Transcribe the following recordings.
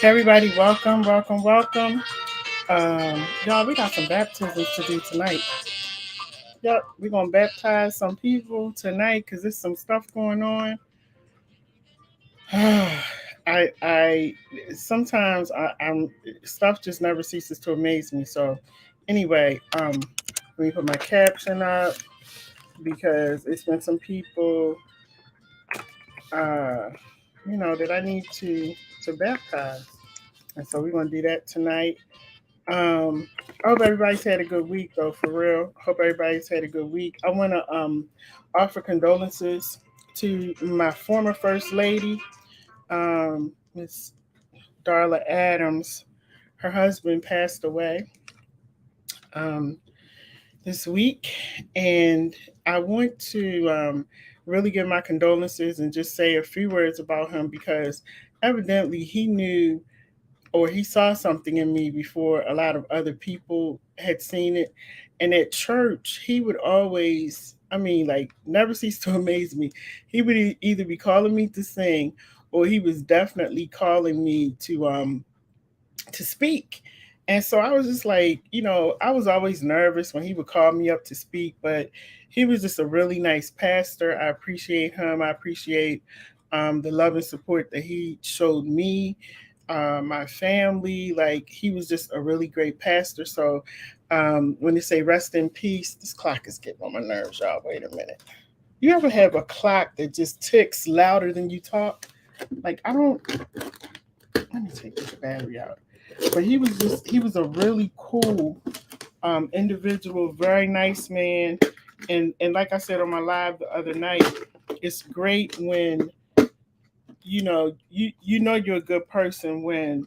Everybody, welcome, welcome, welcome. Y'all, we got some baptisms to do tonight. Yep, we're gonna baptize some people tonight because there's some stuff going on. I sometimes I'm stuff just never ceases to amaze me. So anyway, let me put my caption up because it's been some people, uh, that I need to baptize, and so we're gonna do that tonight. I hope everybody's had a good week though, for real. Hope everybody's had a good week. I want to offer condolences to my former first lady, Miss Darla Adams. Her husband passed away um, this week, and I want to really give my condolences and just say a few words about him because evidently he knew or he saw something in me before a lot of other people had seen it. And at church, he would always, I mean, like, never cease to amaze me. He would either be calling me to sing, or he was definitely calling me to speak. And so I was just like, I was always nervous when he would call me up to speak, but he was just a really nice pastor. I appreciate him. I appreciate the love and support that he showed me, my family. Like, he was just a really great pastor. So when they say rest in peace, this clock is getting on my nerves, y'all. Wait a minute. You ever have a clock that just ticks louder than you talk? Like, I don't. Let me take this battery out. But he was a really cool individual, very nice man. And like I said on my live the other night, it's great when you know you're a good person when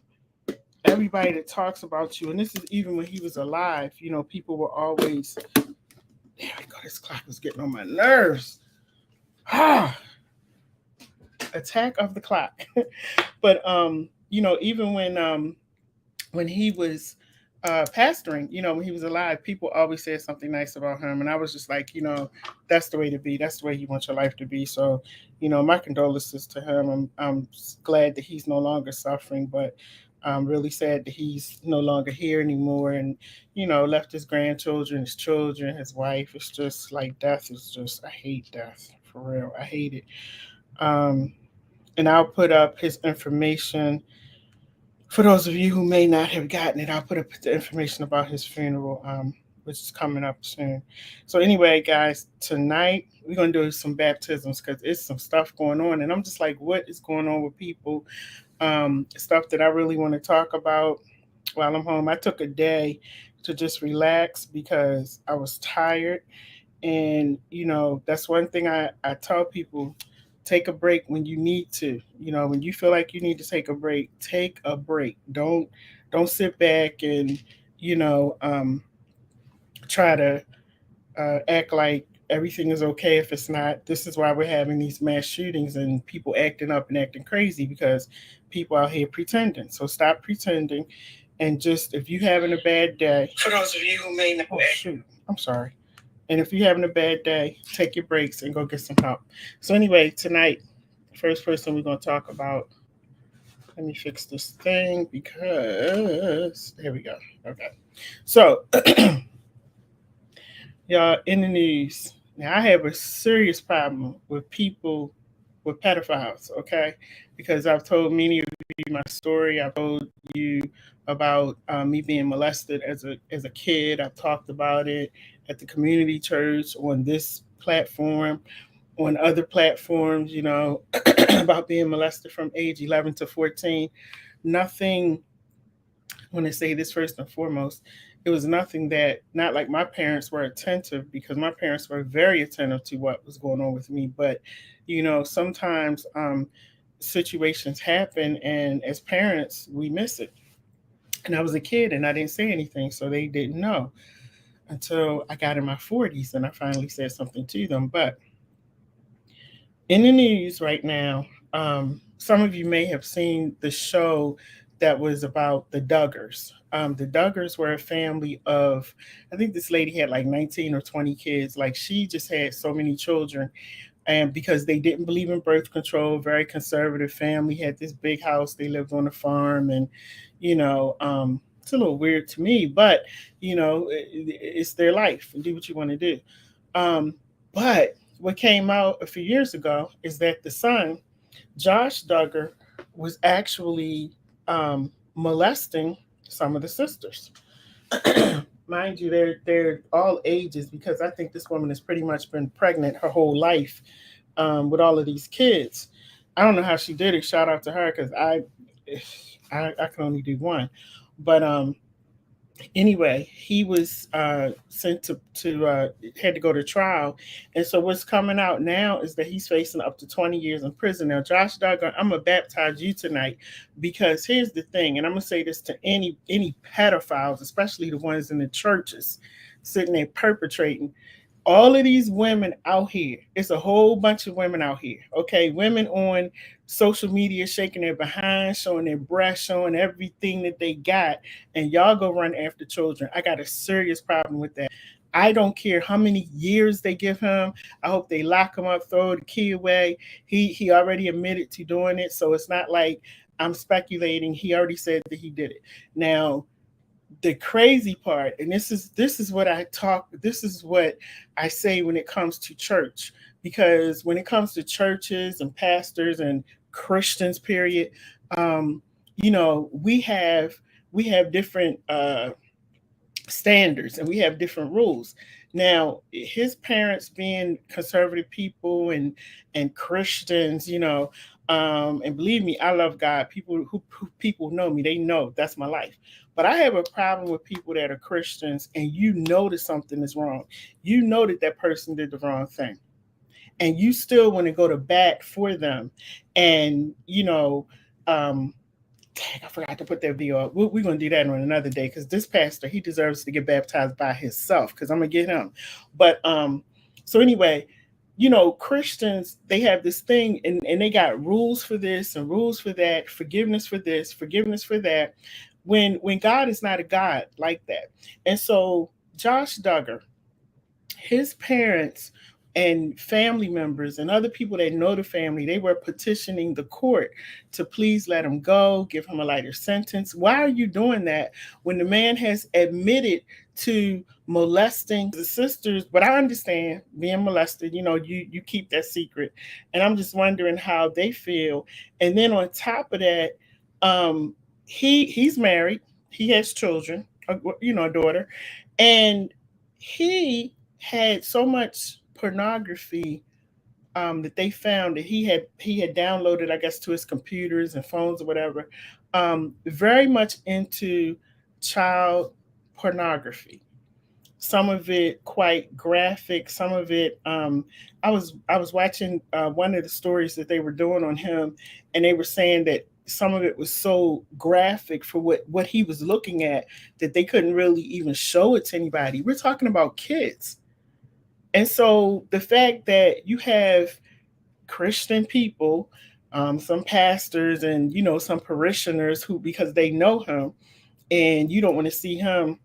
everybody that talks about you, and this is even when he was alive, people were always, there we go, this clock is getting on my nerves. Attack of the clock. But even when he was pastoring, when he was alive, people always said something nice about him. And I was just like, that's the way to be. That's the way you want your life to be. So, my condolences to him. I'm glad that he's no longer suffering, but I'm really sad that he's no longer here anymore. And, left his grandchildren, his children, his wife. It's just like death is just, I hate death, for real. I hate it. Um, and I'll put up his information. For those of you who may not have gotten it, I'll put up the information about his funeral, which is coming up soon. So anyway, guys, tonight we're gonna do some baptisms because it's some stuff going on, and I'm just like, what is going on with people? Stuff that I really want to talk about while I'm home. I took a day to just relax because I was tired. And, that's one thing I tell people, take a break when you need to. When you feel like you need to take a break, take a break. Don't sit back and, you know, um, try to act like everything is okay if it's not. This is why we're having these mass shootings and people acting up and acting crazy because people out here pretending. So stop pretending and just, if you having a bad day. For those of you who may not. Oh, shoot. I'm sorry. And if you're having a bad day, take your breaks and go get some help. So anyway, tonight, first person we're going to talk about. Let me fix this thing because there we go. Okay. So, y'all, in the news now, I have a serious problem with people with pedophiles. Okay, because I've told many of you my story. I've told you about me being molested as a kid. I've talked about it at the community church, on this platform, on other platforms. About being molested from age 11 to 14. Nothing. When I say this, first and foremost, it was nothing that, not like my parents were attentive, because my parents were very attentive to what was going on with me. But sometimes situations happen, and as parents, we miss it. And I was a kid and I didn't say anything, so they didn't know until I got in my 40s and I finally said something to them. But in the news right now, some of you may have seen the show that was about the Duggars. The Duggars were a family of, I think this lady had like 19 or 20 kids. Like, she just had so many children. And because they didn't believe in birth control, very conservative family, had this big house, they lived on a farm. And, it's a little weird to me, but, it's their life, and do what you want to do. But what came out a few years ago is that the son, Josh Duggar, was actually molesting some of the sisters. Mind you, they're all ages, because I think this woman has pretty much been pregnant her whole life, with all of these kids. I don't know how she did it. Shout out to her, because I can only do one. But anyway, he was sent to had to go to trial. And so what's coming out now is that he's facing up to 20 years in prison. Now, Josh Duggar, I'm gonna baptize you tonight, because here's the thing, and I'm gonna say this to any pedophiles, especially the ones in the churches sitting there perpetrating. All of these women out here, it's a whole bunch of women out here, okay? Women on social media shaking their behind, showing their breasts, showing everything that they got, and y'all go run after children. I got a serious problem with that. I don't care how many years they give him. I hope they lock him up, throw the key away. He already admitted to doing it, so it's not like I'm speculating. He already said that he did it. Now, the crazy part, and this is what this is what I say when it comes to church, because when it comes to churches and pastors and Christians, period, um we have different standards, and we have different rules. Now, his parents being conservative people and Christians, and believe me, I love God. People who people know me, they know that's my life. But I have a problem with people that are Christians, and you know that something is wrong. You know that that person did the wrong thing, and you still want to go to bat for them. And um, dang, I forgot to put that video up. We're going to do that on another day, because this pastor, he deserves to get baptized by himself, because I'm going to get him. But so anyway, Christians, they have this thing, and they got rules for this and rules for that, forgiveness for this, forgiveness for that, when God is not a God like that. And so Josh Duggar, his parents, and family members and other people that know the family, they were petitioning the court to please let him go, give him a lighter sentence. Why are you doing that when the man has admitted to molesting the sisters? But I understand being molested, you keep that secret. And I'm just wondering how they feel. And then on top of that, um, he's married, he has children, a daughter, and he had so much pornography that they found that he had downloaded, I guess, to his computers and phones or whatever, very much into child pornography. Some of it quite graphic. Some of it, I was watching one of the stories that they were doing on him, and they were saying that some of it was so graphic for what he was looking at that they couldn't really even show it to anybody. We're talking about kids. And so the fact that you have Christian people, some pastors and some parishioners who, because they know him, and you don't want to see him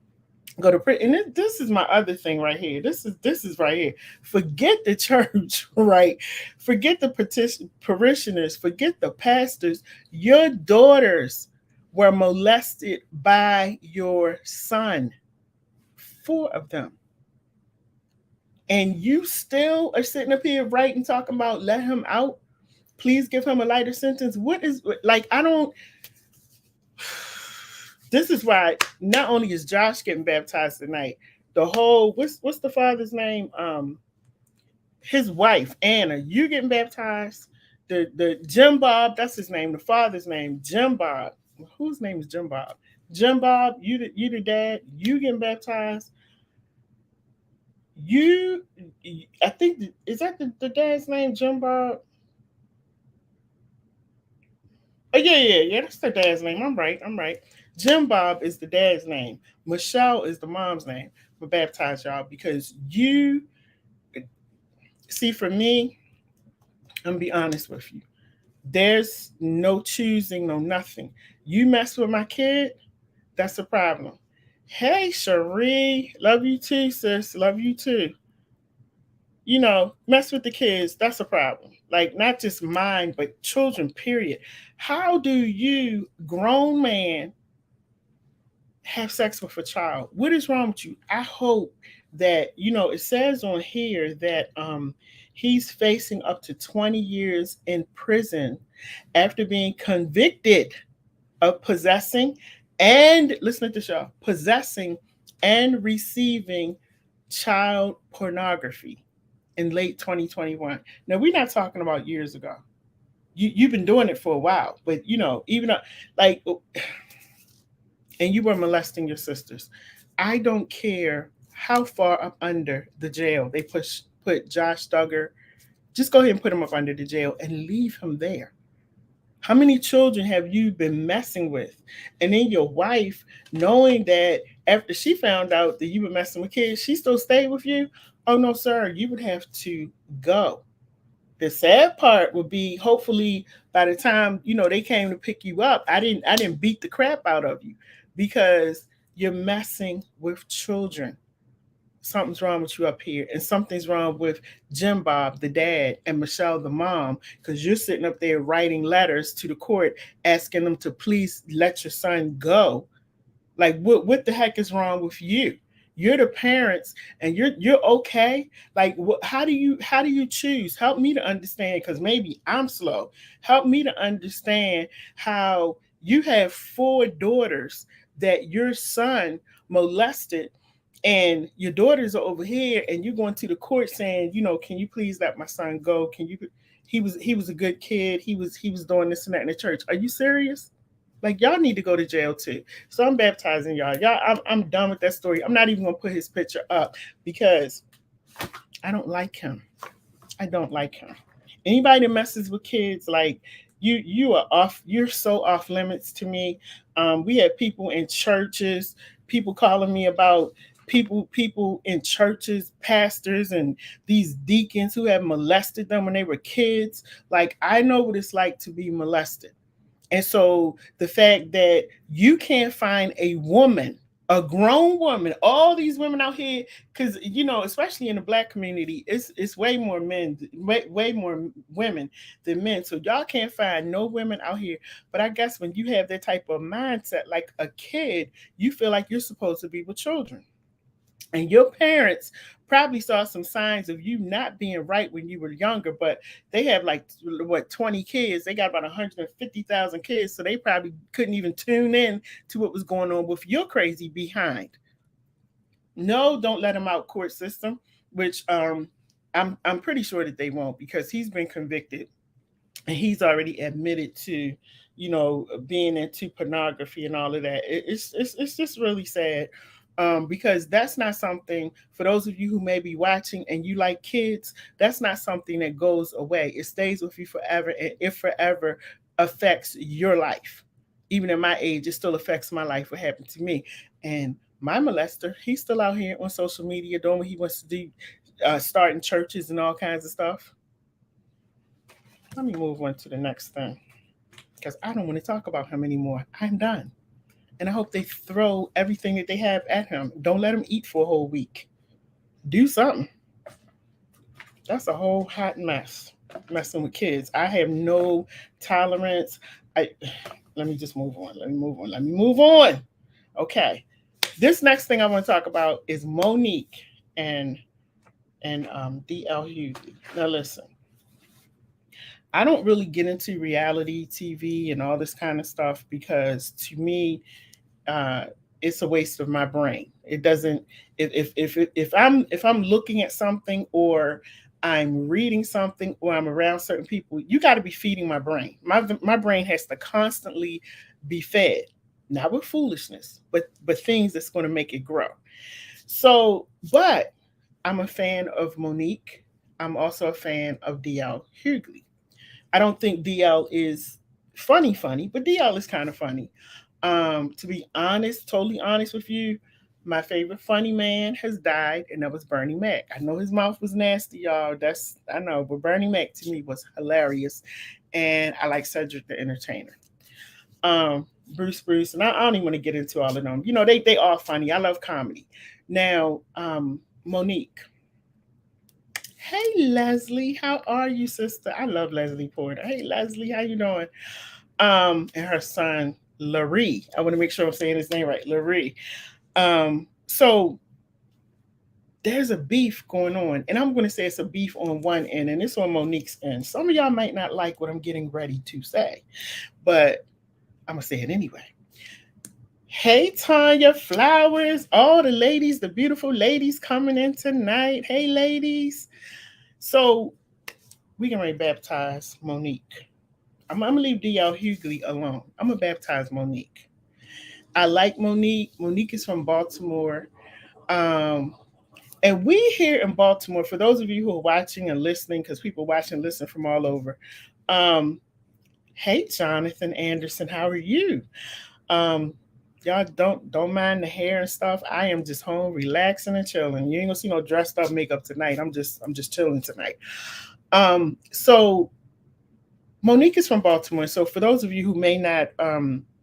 go to prison. And this is my other thing right here. This is right here. Forget the church, right? Forget the parishioners. Forget the pastors. Your daughters were molested by your son. 4 of them. And you still are sitting up here writing, talking about let him out. Please give him a lighter sentence. What is, like, I don't. This is why not only is Josh getting baptized tonight, the whole, what's the father's name? His wife, Anna, you getting baptized. The Jim Bob, that's his name, the father's name, Jim Bob. Whose name is Jim Bob? Jim Bob, you the dad, you getting baptized. You, I think, is that the dad's name, Jim Bob? Oh, yeah. That's the dad's name. I'm right. Jim Bob is the dad's name. Michelle is the mom's name. For baptize y'all, because you see, for me, I'm gonna be honest with you. There's no choosing, no nothing. You mess with my kid, that's a problem. Hey, Cherie, love you too, sis. Love you too. Mess with the kids, that's a problem. Like, not just mine, but children, period. How do you, grown man, have sex with a child? What is wrong with you? I hope that, it says on here that he's facing up to 20 years in prison after being convicted of possessing and, listen to this, y'all, possessing and receiving child pornography in late 2021. Now, we're not talking about years ago. You've been doing it for a while, but even like, and you were molesting your sisters. I don't care how far up under the jail they put Josh Duggar. Just go ahead and put him up under the jail and leave him there. How many children have you been messing with? And then your wife, knowing that after she found out that you were messing with kids, she still stayed with you? Oh, no, sir, you would have to go. The sad part would be, hopefully, by the time, they came to pick you up, I didn't beat the crap out of you, because you're messing with children. Something's wrong with you up here, and something's wrong with Jim Bob, the dad, and Michelle, the mom, because you're sitting up there writing letters to the court asking them to please let your son go. Like, what the heck is wrong with you? You're the parents, and you're okay. Like, how do you choose? Help me to understand, because maybe I'm slow. Help me to understand how you have 4 daughters that your son molested, and your daughters are over here, and you're going to the court saying, can you please let my son go? Can you? He was a good kid. He was doing this and that in the church. Are you serious? Like, y'all need to go to jail too. So I'm baptizing y'all. I'm done with that story. I'm not even gonna put his picture up because I don't like him. I don't like him. Anybody that messes with kids, like, you are off. You're so off limits to me. We have people in churches, people calling me about people in churches, pastors, and these deacons who have molested them when they were kids. Like, I know what it's like to be molested. And so the fact that you can't find a woman A grown woman, all these women out here, because you know, especially in the black community, it's way more men, way more women than men. So y'all can't find no women out here. But I guess when you have that type of mindset, like a kid, you feel like you're supposed to be with children. And your parents probably saw some signs of you not being right when you were younger, but they have like what 20 kids. They got about 150,000 kids, so they probably couldn't even tune in to what was going on with your crazy behind. No, don't let him out court system, which I'm pretty sure that they won't, because he's been convicted and he's already admitted to, you know, being into pornography and all of that. It's just really sad, because that's not something, for those of you who may be watching and you like kids, that's not something that goes away. It stays with you forever, and it forever affects your life. Even at my age, it still affects my life. What happened to me, and my molester, he's still out here on social media doing what he wants to do, starting churches and all kinds of stuff. Let me move on to the next thing, because I don't want to talk about him anymore. I'm done. And I hope they throw everything that they have at him. Don't let him eat for a whole week. Do something. That's a whole hot mess. Messing with kids. I have no tolerance. I Let me just move on. Let me move on. Okay. This next thing I want to talk about is Monique and DL Hughley. Now listen, I don't really get into reality TV and all this kind of stuff, because to me, uh, it's a waste of my brain. It doesn't. If I'm looking at something, or I'm reading something, or I'm around certain people, you got to be feeding my brain. My brain has to constantly be fed, not with foolishness, but things that's going to make it grow. So, but I'm a fan of Monique. I'm also a fan of DL Hughley. I don't think DL is funny, but DL is kind of funny. To be honest, totally honest with you, my favorite funny man has died, and that was Bernie Mac. I know his mouth was nasty, y'all. That's I know, but Bernie Mac to me was hilarious, and I like Cedric the Entertainer. Bruce, and I don't even want to get into all of them. You know, they all funny. I love comedy. Now, Monique. Hey Leslie, how are you, sister? I love Leslie Porter. Hey Leslie, how you doing? And her son Larry. I want to make sure I'm saying his name right, Larry. So there's a beef going on, and I'm going to say it's a beef on one end, and it's on Monique's end. Some of y'all might not like what I'm getting ready to say, but I'm gonna say it anyway. Hey Tanya Flowers, all the ladies, the beautiful ladies coming in tonight. Hey ladies. So we can ready baptize Monique. I'm gonna leave DL Hughley alone. I'm gonna baptize Monique. I like Monique. Monique is from Baltimore. Um, and we here in Baltimore, for those of you who are watching and listening, because people watch and listen from all over. Um, hey Jonathan Anderson, how are you? Um, y'all don't mind the hair and stuff. I am just home relaxing and chilling. You ain't gonna see no dressed up makeup tonight. I'm just chilling tonight. So Monique is from Baltimore. So for those of you who may not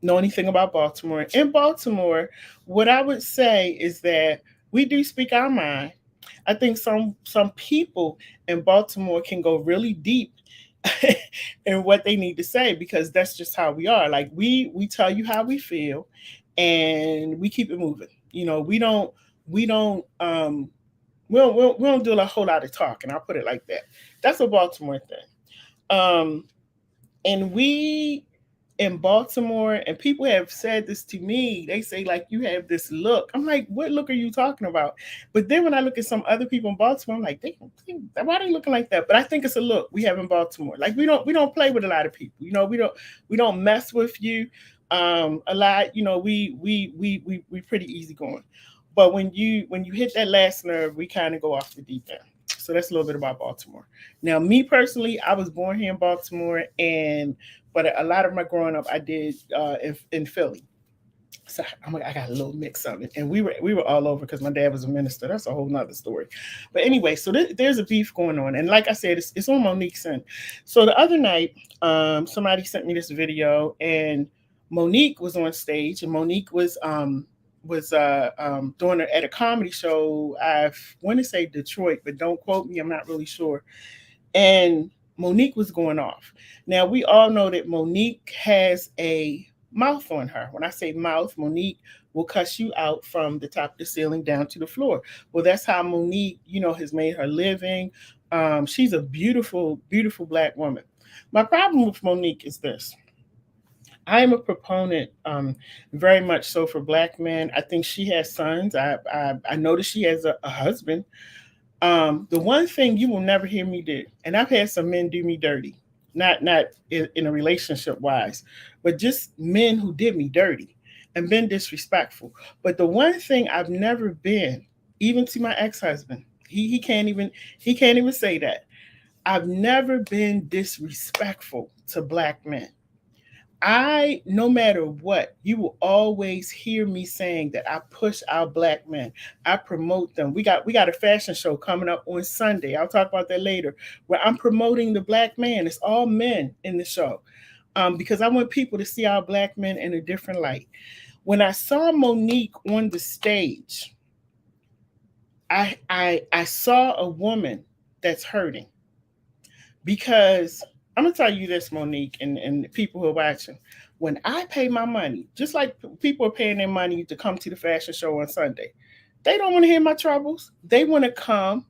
know anything about Baltimore, in Baltimore, what I would say is that we do speak our mind. I think some people in Baltimore can go really deep in what they need to say, because that's just how we are. Like we tell you how we feel, and we keep it moving. You know, we don't do a whole lot of talking. I'll put it like that. That's a Baltimore thing. And we in Baltimore, and people have said this to me. They say, like, you have this look. I'm like, what look are you talking about? But then when I look at some other people in Baltimore, I'm like, why are they looking like that? But I think it's a look we have in Baltimore. Like we don't play with a lot of people. You know, we don't mess with you a lot. You know, we pretty easygoing. But when you hit that last nerve, we kind of go off the deep end. So that's a little bit about Baltimore. Now, me personally, I was born here in Baltimore, but a lot of my growing up I did in Philly. So I got a little mix of it, and we were all over because my dad was a minister. That's a whole nother story. But anyway, so there's a beef going on, and like I said, it's on Monique's end. So the other night, somebody sent me this video, and Monique was on stage, and Monique was was doing it at a comedy show. I want to say Detroit, but don't quote me. I'm not really sure. And Monique was going off. Now we all know that Monique has a mouth on her. When I say mouth, Monique will cuss you out from the top of the ceiling down to the floor. Well, that's how Monique, has made her living. She's a beautiful, beautiful black woman. My problem with Monique is this. I am a proponent, very much so, for black men. I think she has sons. I noticed she has a husband. The one thing you will never hear me do, and I've had some men do me dirty, not in a relationship wise, but just men who did me dirty and been disrespectful. But the one thing I've never been, even to my ex husband, he can't even say that. I've never been disrespectful to black men. No matter what, you will always hear me saying that I push our black men. I promote them. We got a fashion show coming up on Sunday. I'll talk about that later. Where I'm promoting the black man. It's all men in the show, because I want people to see our black men in a different light. When I saw Monique on the stage, I saw a woman that's hurting, because I'm gonna tell you this, Monique, and people who are watching. When I pay my money, just like people are paying their money to come to the fashion show on Sunday, they don't want to hear my troubles. They want to come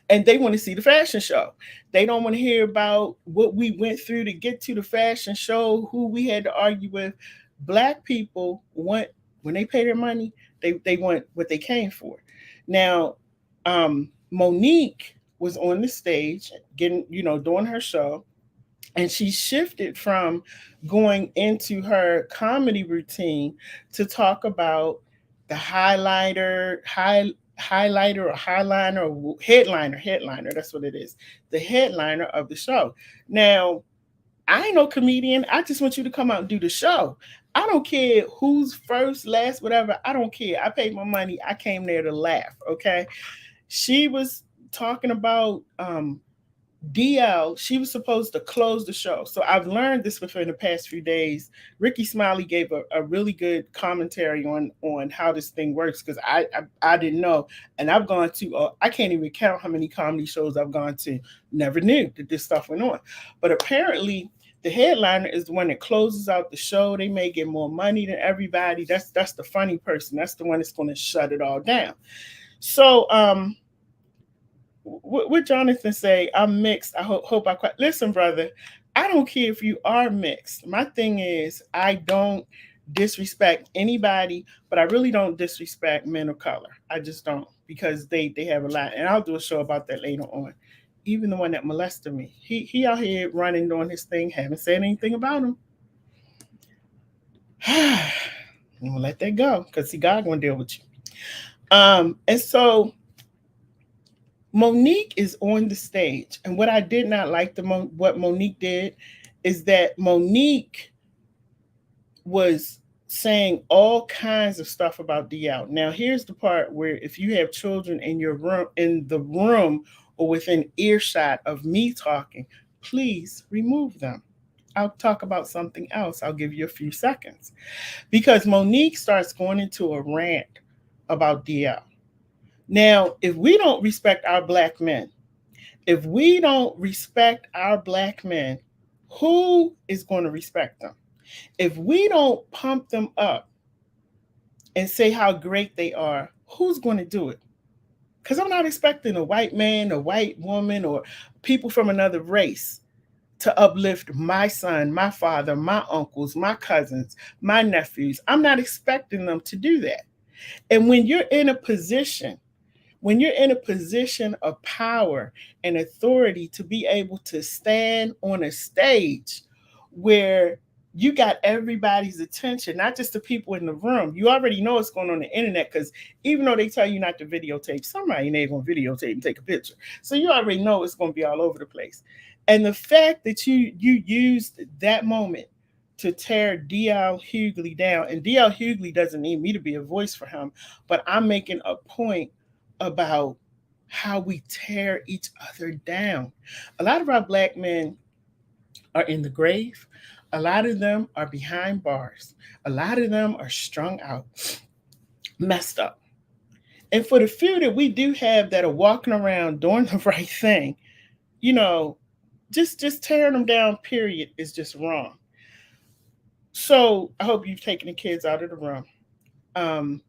and they want to see the fashion show. They don't want to hear about what we went through to get to the fashion show, who we had to argue with. Black people want, when they pay their money, they want what they came for. Now, Monique was on the stage getting, doing her show, and she shifted from going into her comedy routine to talk about the highlighter or highliner or headliner, that's what it is, the headliner of the show. Now, I ain't no comedian. I just want you to come out and do the show. I don't care who's first, last, whatever. I don't care. I paid my money. I came there to laugh. Okay. She was talking about DL. She was supposed to close the show. So I've learned this within the past few days. Ricky Smiley gave a really good commentary on how this thing works, because I didn't know. And I've gone to, I can't even count how many comedy shows I've gone to. Never knew that this stuff went on. But apparently, the headliner is the one that closes out the show. They may get more money than everybody. That's the funny person. That's the one that's going to shut it all down. So what Jonathan say? I'm mixed. I hope I quite listen, brother. I don't care if you are mixed. My thing is, I don't disrespect anybody, but I really don't disrespect men of color. I just don't, because they have a lot, and I'll do a show about that later on. Even the one that molested me, he out here running doing his thing. Haven't said anything about him. I'm gonna let that go, because see, God gonna deal with you. And so Monique is on the stage, and what I did not like what Monique did is that Monique was saying all kinds of stuff about DL. Now, here's the part where, if you have children in the room, or within earshot of me talking, please remove them. I'll talk about something else. I'll give you a few seconds, because Monique starts going into a rant about DL. Now, if we don't respect our black men, who is going to respect them? If we don't pump them up and say how great they are, who's going to do it? Because I'm not expecting a white man, a white woman, or people from another race to uplift my son, my father, my uncles, my cousins, my nephews. I'm not expecting them to do that. And when you're in a position of power and authority, to be able to stand on a stage where you got everybody's attention, not just the people in the room. You already know what's going on the internet, because even though they tell you not to videotape, somebody ain't going to videotape and take a picture. So you already know it's going to be all over the place. And the fact that you used that moment to tear DL Hughley down, and DL Hughley doesn't need me to be a voice for him, but I'm making a point about how we tear each other down. A lot of our black men are in the grave. A lot of them are behind bars. A lot of them are strung out. messed up. And for the few that we do have that are walking around doing the right thing, you know, just tearing them down, period, is just wrong. So I hope you've taken the kids out of the room. Um,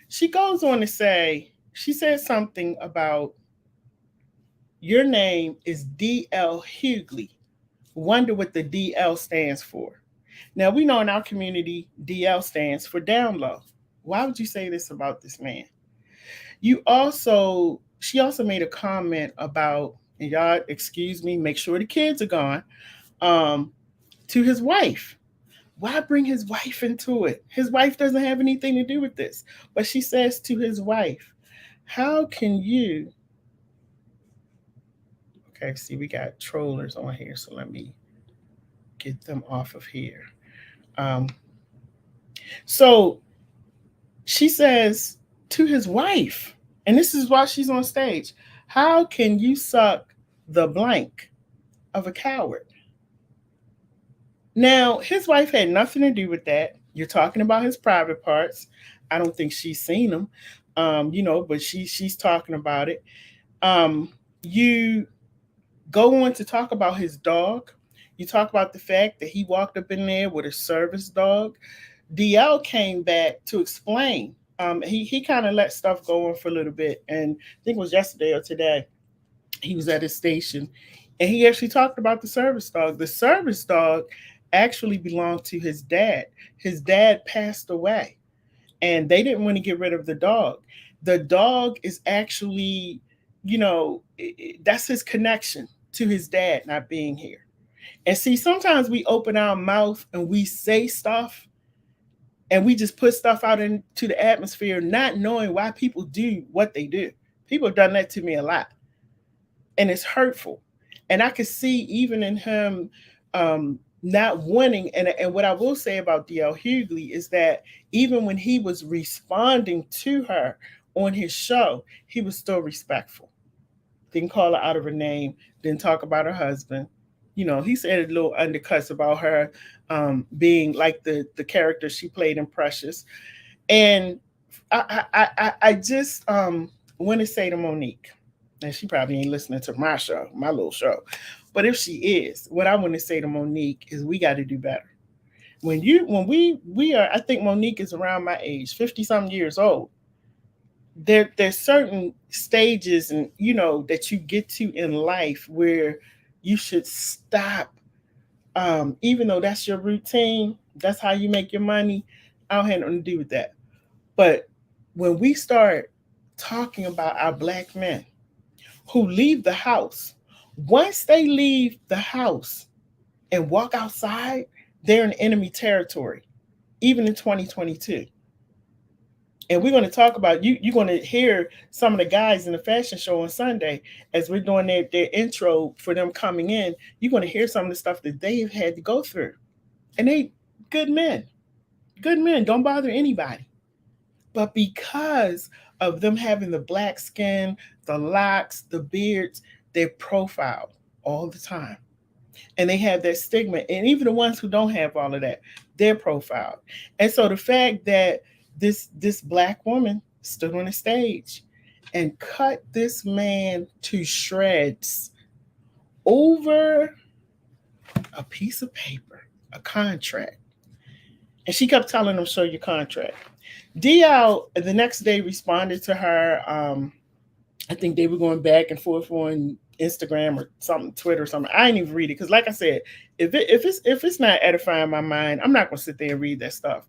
she goes on to say, she says something about your name is DL Hughley. Wonder what the DL stands for. Now we know in our community, DL stands for down low. Why would you say this about this man? She also made a comment about, and y'all excuse me, make sure the kids are gone, um, to his wife. Why bring his wife into it? His wife doesn't have anything to do with this. But she says to his wife, how can you, okay, see, we got trollers on here, so let me get them off of here. Um, so she says to his wife, and this is why she's on stage, how can you suck the blank of a coward? Now, his wife had nothing to do with that. You're talking about his private parts. I don't think she's seen them, but she's talking about it. You go on to talk about his dog. You talk about the fact that he walked up in there with a service dog. DL came back to explain. He kind of let stuff go on for a little bit, and I think it was yesterday or today. He was at his station, and he actually talked about the service dog. The service dog actually belonged to his dad. His dad passed away, and they didn't want to get rid of the dog. The dog is actually, that's his connection to his dad not being here. And see, sometimes we open our mouth and we say stuff and we just put stuff out into the atmosphere, not knowing why people do what they do. People have done that to me a lot, and it's hurtful. And I could see even in him not wanting. And what I will say about DL Hughley is that even when he was responding to her on his show, he was still respectful. Didn't call her out of her name. Didn't talk about her husband. He said a little undercuts about her being like the character she played in Precious. And I just want to say to Monique, and she probably ain't listening to my show, my little show, but if she is, what I want to say to Monique is we got to do better. When we are, I think Monique is around my age, 50 something years old. There's certain stages and that you get to in life where you should stop. Even though that's your routine, that's how you make your money. I don't have nothing to do with that. But when we start talking about our Black men who leave the house, once they leave the house and walk outside, they're in enemy territory, even in 2022. And we're going to talk about, you're going to hear some of the guys in the fashion show on Sunday as we're doing their intro for them coming in. You're going to hear some of the stuff that they've had to go through. And they good men. Good men. Don't bother anybody. But because of them having the black skin, the locks, the beards, they're profiled all the time. And they have that stigma. And even the ones who don't have all of that, they're profiled. And so the fact that this Black woman stood on the stage and cut this man to shreds over a piece of paper, a contract. And she kept telling him, show your contract. DL the next day responded to her. I think they were going back and forth on Instagram or something, Twitter or something. I didn't even read it because, like I said, if it's not edifying my mind, I'm not going to sit there and read that stuff.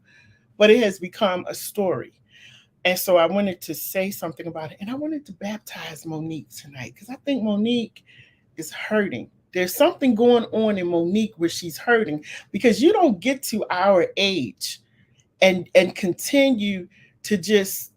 But it has become a story. And so I wanted to say something about it. And I wanted to baptize Monique tonight because I think Monique is hurting. There's something going on in Monique where she's hurting because you don't get to our age and continue to just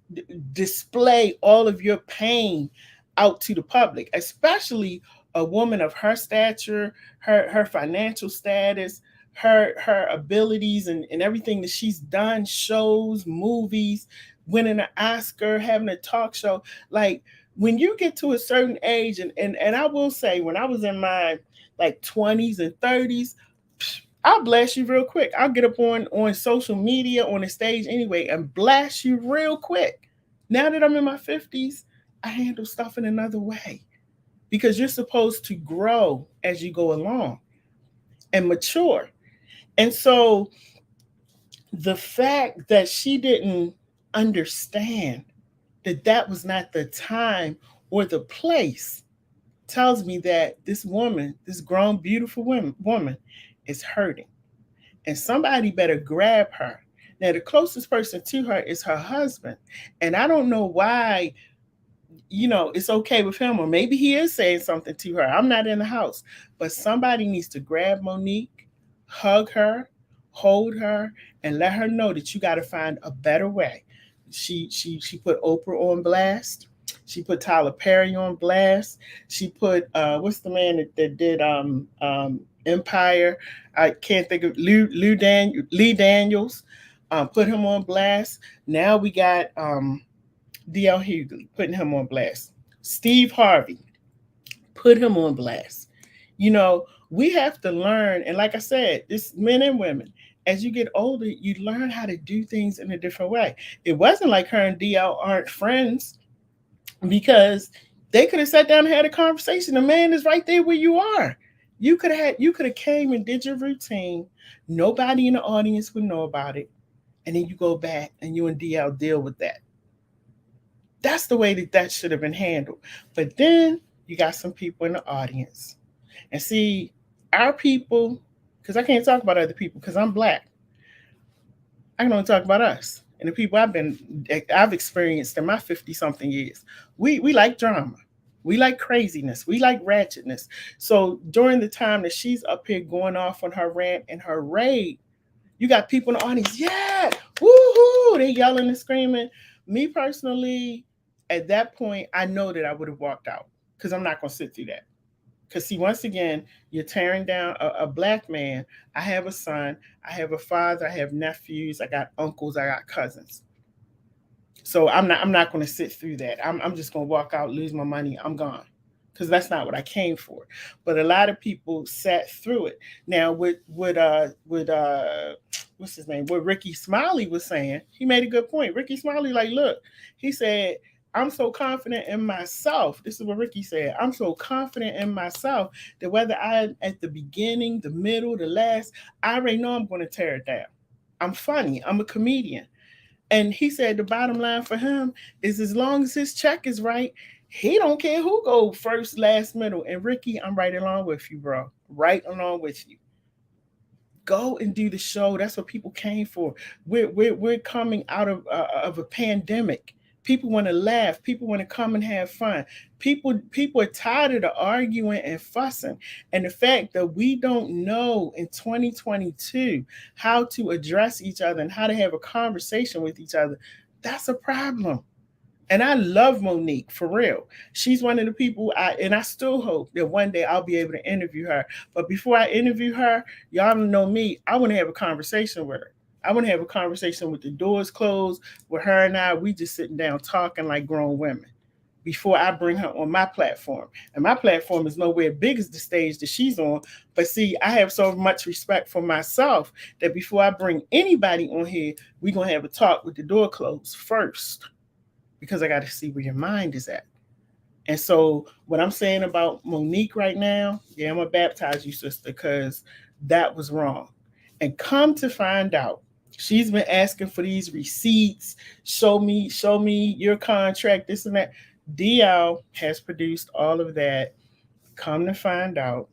display all of your pain out to the public, especially a woman of her stature, her financial status, her abilities and everything that she's done, shows, movies, winning an Oscar, having a talk show. Like when you get to a certain age, and I will say when I was in my like 20s and 30s, I'll blast you real quick. I'll get up on social media, on the stage anyway, and blast you real quick. Now that I'm in my 50s, I handle stuff in another way because you're supposed to grow as you go along and mature. And so the fact that she didn't understand that that was not the time or the place tells me that this woman, this grown, beautiful woman, is hurting. And somebody better grab her. Now, the closest person to her is her husband. And I don't know why, it's okay with him, or maybe he is saying something to her. I'm not in the house, but somebody needs to grab Monique, hug her, hold her, and let her know that you got to find a better way. She put Oprah on blast. She put Tyler Perry on blast. She put what's the man that did Empire? I can't think of Lee Daniels. Put him on blast. Now we got DL Hughley, putting him on blast. Steve Harvey, put him on blast. We have to learn, and like I said, this men and women, as you get older, you learn how to do things in a different way. It wasn't like her and DL aren't friends because they could have sat down and had a conversation. The man is right there where you are. You could have came and did your routine. Nobody in the audience would know about it. And then you go back and you and DL deal with that. That's the way that should have been handled. But then you got some people in the audience. And see, our people, because I can't talk about other people because I'm black. I can only talk about us and the people I've experienced in my 50 something years. We like drama. We like craziness. We like ratchetness. So during the time that she's up here going off on her rant and her rage, you got people in the audience, yeah, woohoo, they yelling and screaming. Me personally, at that point, I know that I would have walked out because I'm not going to sit through that. Because see, once again, you're tearing down a black man. I have a son, I have a father, I have nephews, I got uncles, I got cousins. So I'm not going to sit through that. I'm just going to walk out, lose my money, I'm gone. Because that's not what I came for. But a lot of people sat through it. Now, with what's his name? What Ricky Smiley was saying, he made a good point. Ricky Smiley, like, look, he said, I'm so confident in myself. This is what Ricky said. I'm so confident in myself that whether I at the beginning, the middle, the last, I already know I'm going to tear it down. I'm funny. I'm a comedian. And he said the bottom line for him is as long as his check is right, he don't care who go first, last, middle. And Ricky, I'm right along with you, bro. Right along with you. Go and do the show. That's what people came for. We're coming out of a pandemic. People want to laugh. People want to come and have fun. People are tired of the arguing and fussing. And the fact that we don't know in 2022 how to address each other and how to have a conversation with each other, that's a problem. And I love Monique for real. She's one of the people and I still hope that one day I'll be able to interview her. But before I interview her, y'all know me, I want to have a conversation with her. I want to have a conversation with the doors closed, with her and we just sitting down talking like grown women before I bring her on my platform. And my platform is nowhere big as the stage that she's on. But see, I have so much respect for myself that before I bring anybody on here, we're going to have a talk with the door closed first. Because I got to see where your mind is at. And so what I'm saying about Monique right now, yeah, I'm going to baptize you, sister, because that was wrong. And come to find out, she's been asking for these receipts. Show me your contract, this and that. DL has produced all of that. Come to find out,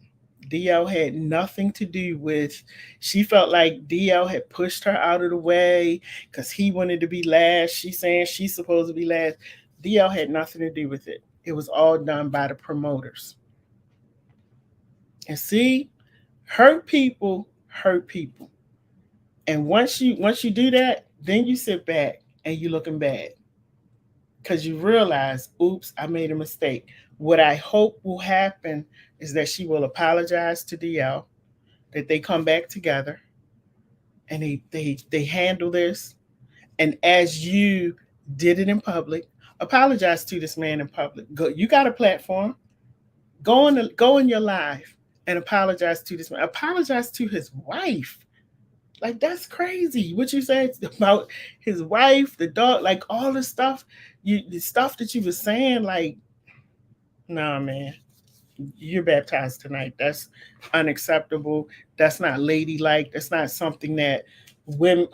DL had nothing to do with, she felt like DL had pushed her out of the way because he wanted to be last. She's saying she's supposed to be last. DL had nothing to do with it. It was all done by the promoters. And see, hurt people hurt people. And once you do that, then you sit back and you looking bad. Because you realize, oops, I made a mistake. What I hope will happen is that she will apologize to DL, that they come back together and they handle this. And as you did it in public, apologize to this man in public. Go, you got a platform. Go in your live and apologize to this man. Apologize to his wife. Like, that's crazy. What you said about his wife, the dog, like all the stuff, the stuff that you were saying, like, nah, man, you're baptized tonight. That's unacceptable. That's not ladylike. That's not something that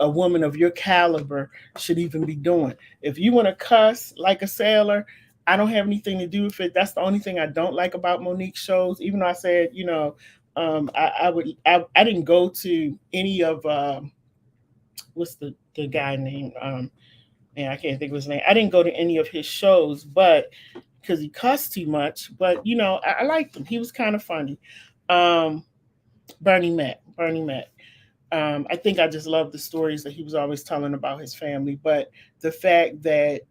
a woman of your caliber should even be doing. If you want to cuss like a sailor, I don't have anything to do with it. That's the only thing I don't like about Monique's shows. Even though I said, I didn't go to any of what's the guy name? Man, I can't think of his name. I didn't go to any of his shows, but because he cussed too much. But I liked him. He was kind of funny. Um, Bernie Mac. I think I just love the stories that he was always telling about his family. But the fact that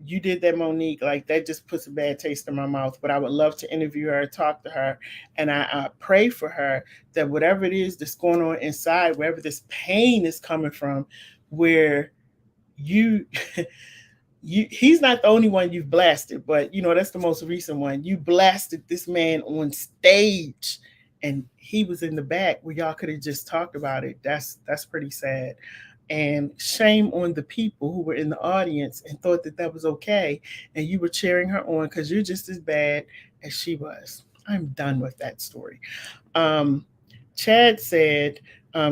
you did that, Monique, like that just puts a bad taste in my mouth. But I would love to interview her, talk to her, and I pray for her that whatever it is that's going on inside, wherever this pain is coming from, where you he's not the only one you've blasted, but that's the most recent one. You blasted this man on stage, and he was in the back where y'all could have just talked about it. That's pretty sad. And shame on the people who were in the audience and thought that that was okay, and you were cheering her on because you're just as bad as she was. I'm done with that story. um, Chad said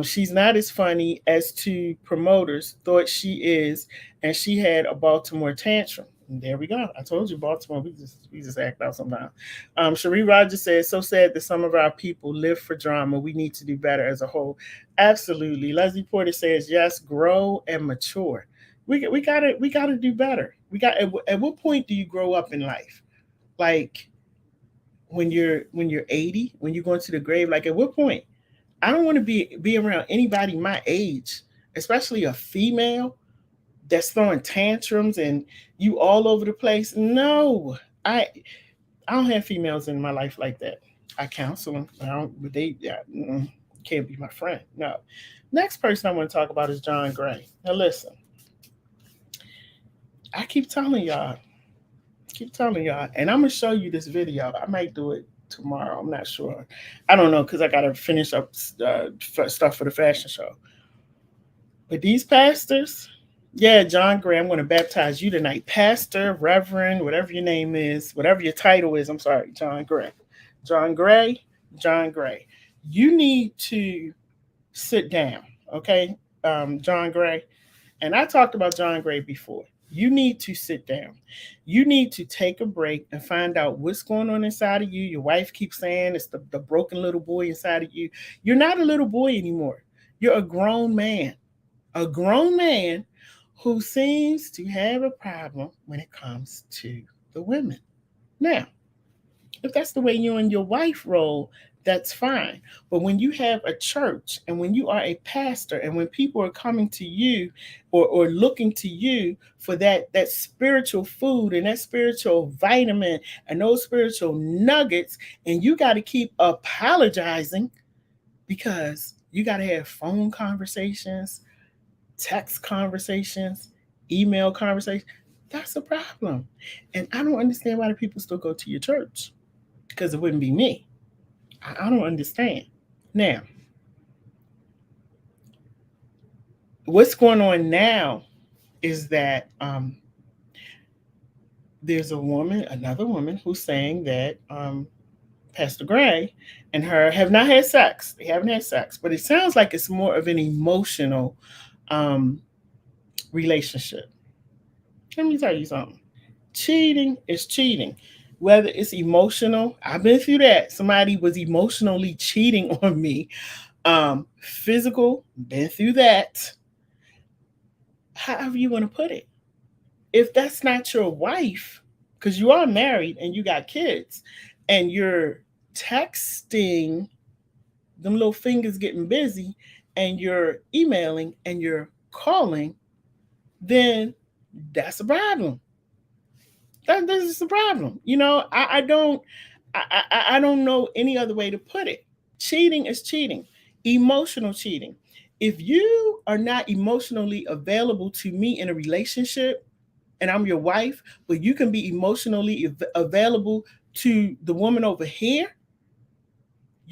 she's not as funny as two promoters thought she is, and she had a Baltimore tantrum. And there we go. I told you, Baltimore. We just act out sometimes. Cherie Rogers says, "So sad that some of our people live for drama. We need to do better as a whole." Absolutely. Leslie Porter says, "Yes, grow and mature. We gotta do better. We got. At what point do you grow up in life? Like when you're 80, when you're going to the grave. Like at what point? I don't want to be around anybody my age, especially a female that's throwing tantrums and you all over the place. No, I I don't have females in my life like that. I counsel them. I don't, but they can't be my friend. No. Next person I want to talk about is John Gray. Now listen, I keep telling y'all, and I'm gonna show you this video. I might do it tomorrow. I'm not sure. I don't know because I gotta finish up stuff for the fashion show. But these pastors, yeah, John Gray, I'm going to baptize you tonight. Pastor, Reverend, whatever your name is, whatever your title is. I'm sorry, John Gray. John Gray, John Gray. You need to sit down, okay, John Gray. And I talked about John Gray before. You need to sit down. You need to take a break and find out what's going on inside of you. Your wife keeps saying it's the broken little boy inside of you. You're not a little boy anymore. You're a grown man. A grown man who seems to have a problem when it comes to the women. Now, if that's the way you and your wife roll, that's fine. But when you have a church and when you are a pastor and when people are coming to you or looking to you for that spiritual food and that spiritual vitamin and those spiritual nuggets, and you got to keep apologizing because you got to have phone conversations, text conversations, email conversations, that's a problem. And I don't understand why the people still go to your church because it wouldn't be me. I don't understand. Now, what's going on now is that there's another woman who's saying that Pastor Gray and her have not had sex. They haven't had sex, but it sounds like it's more of an emotional um, relationship. Let me tell you something. Cheating is cheating. Whether it's emotional, I've been through that. Somebody was emotionally cheating on me. Physical, been through that. However you want to put it. If that's not your wife, because you are married and you got kids, and you're texting, them little fingers getting busy, and you're emailing and you're calling, then that's a problem. This is the problem. I don't know any other way to put it. Cheating is cheating. Emotional cheating. If you are not emotionally available to me in a relationship and I'm your wife, but you can be emotionally available to the woman over here,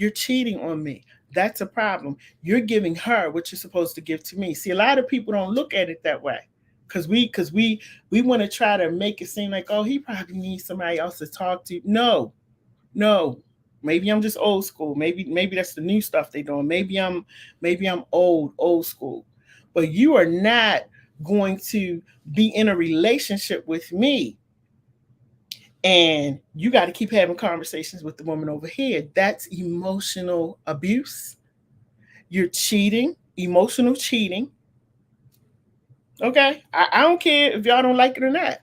You're cheating on me. That's a problem. You're giving her what you're supposed to give to me. See, a lot of people don't look at it that way. Because we want to try to make it seem like, oh, he probably needs somebody else to talk to. No, no. Maybe I'm just old school. Maybe that's the new stuff they're doing. Maybe I'm old school. But you are not going to be in a relationship with me and you got to keep having conversations with the woman over here. That's emotional abuse. You're cheating, emotional cheating. Okay, I don't care if y'all don't like it or not.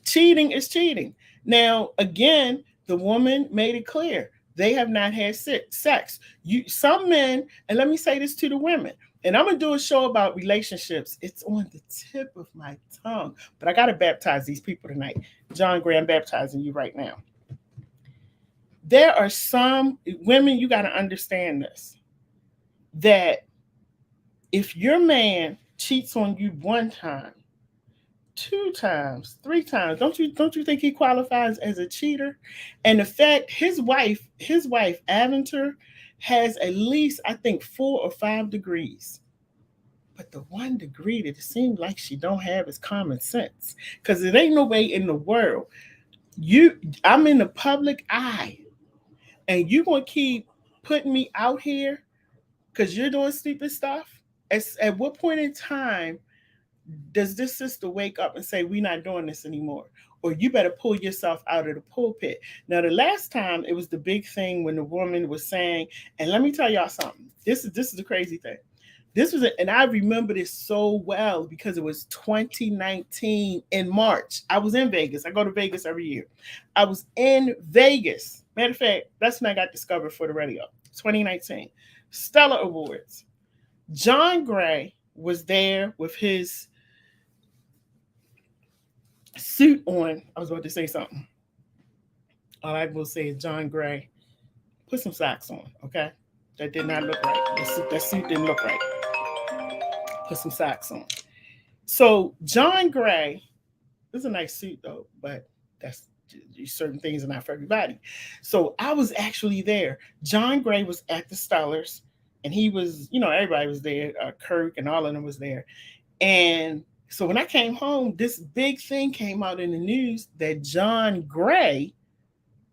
Cheating is cheating. Now, again, the woman made it clear they have not had sex. Some men, and let me say this to the women, and I'm gonna do a show about relationships. It's on the tip of my tongue, but I gotta baptize these people tonight. John Gray, I'm baptizing you right now. There are some women, you gotta understand this, that if your man cheats on you one time, two times, three times, don't you think he qualifies as a cheater? And the fact his wife Aventer, has at least, I think, 4 or 5 degrees. But the one degree that it seems like she don't have is common sense. Because it ain't no way in the world I'm in the public eye, and you gonna keep putting me out here because you're doing stupid stuff. At what point in time does this sister wake up and say, we're not doing this anymore? Or you better pull yourself out of the pulpit. Now, the last time it was the big thing when the woman was saying, and let me tell y'all something. This is the crazy thing. And I remember this so well because it was 2019 in March. I was in Vegas. I go to Vegas every year. I was in Vegas. Matter of fact, that's when I got discovered for the radio. 2019. Stellar Awards. John Gray was there with his suit on. I was about to say something. All I will say is, John Gray, put some socks on, okay? That did not look right. That suit didn't look right. Put some socks on. So John Gray, this is a nice suit though, but that's certain things are not for everybody. So I was actually there. John Gray was at the Stellars, and he was, everybody was there. Kirk and all of them was there. And so when I came home, this big thing came out in the news that John Gray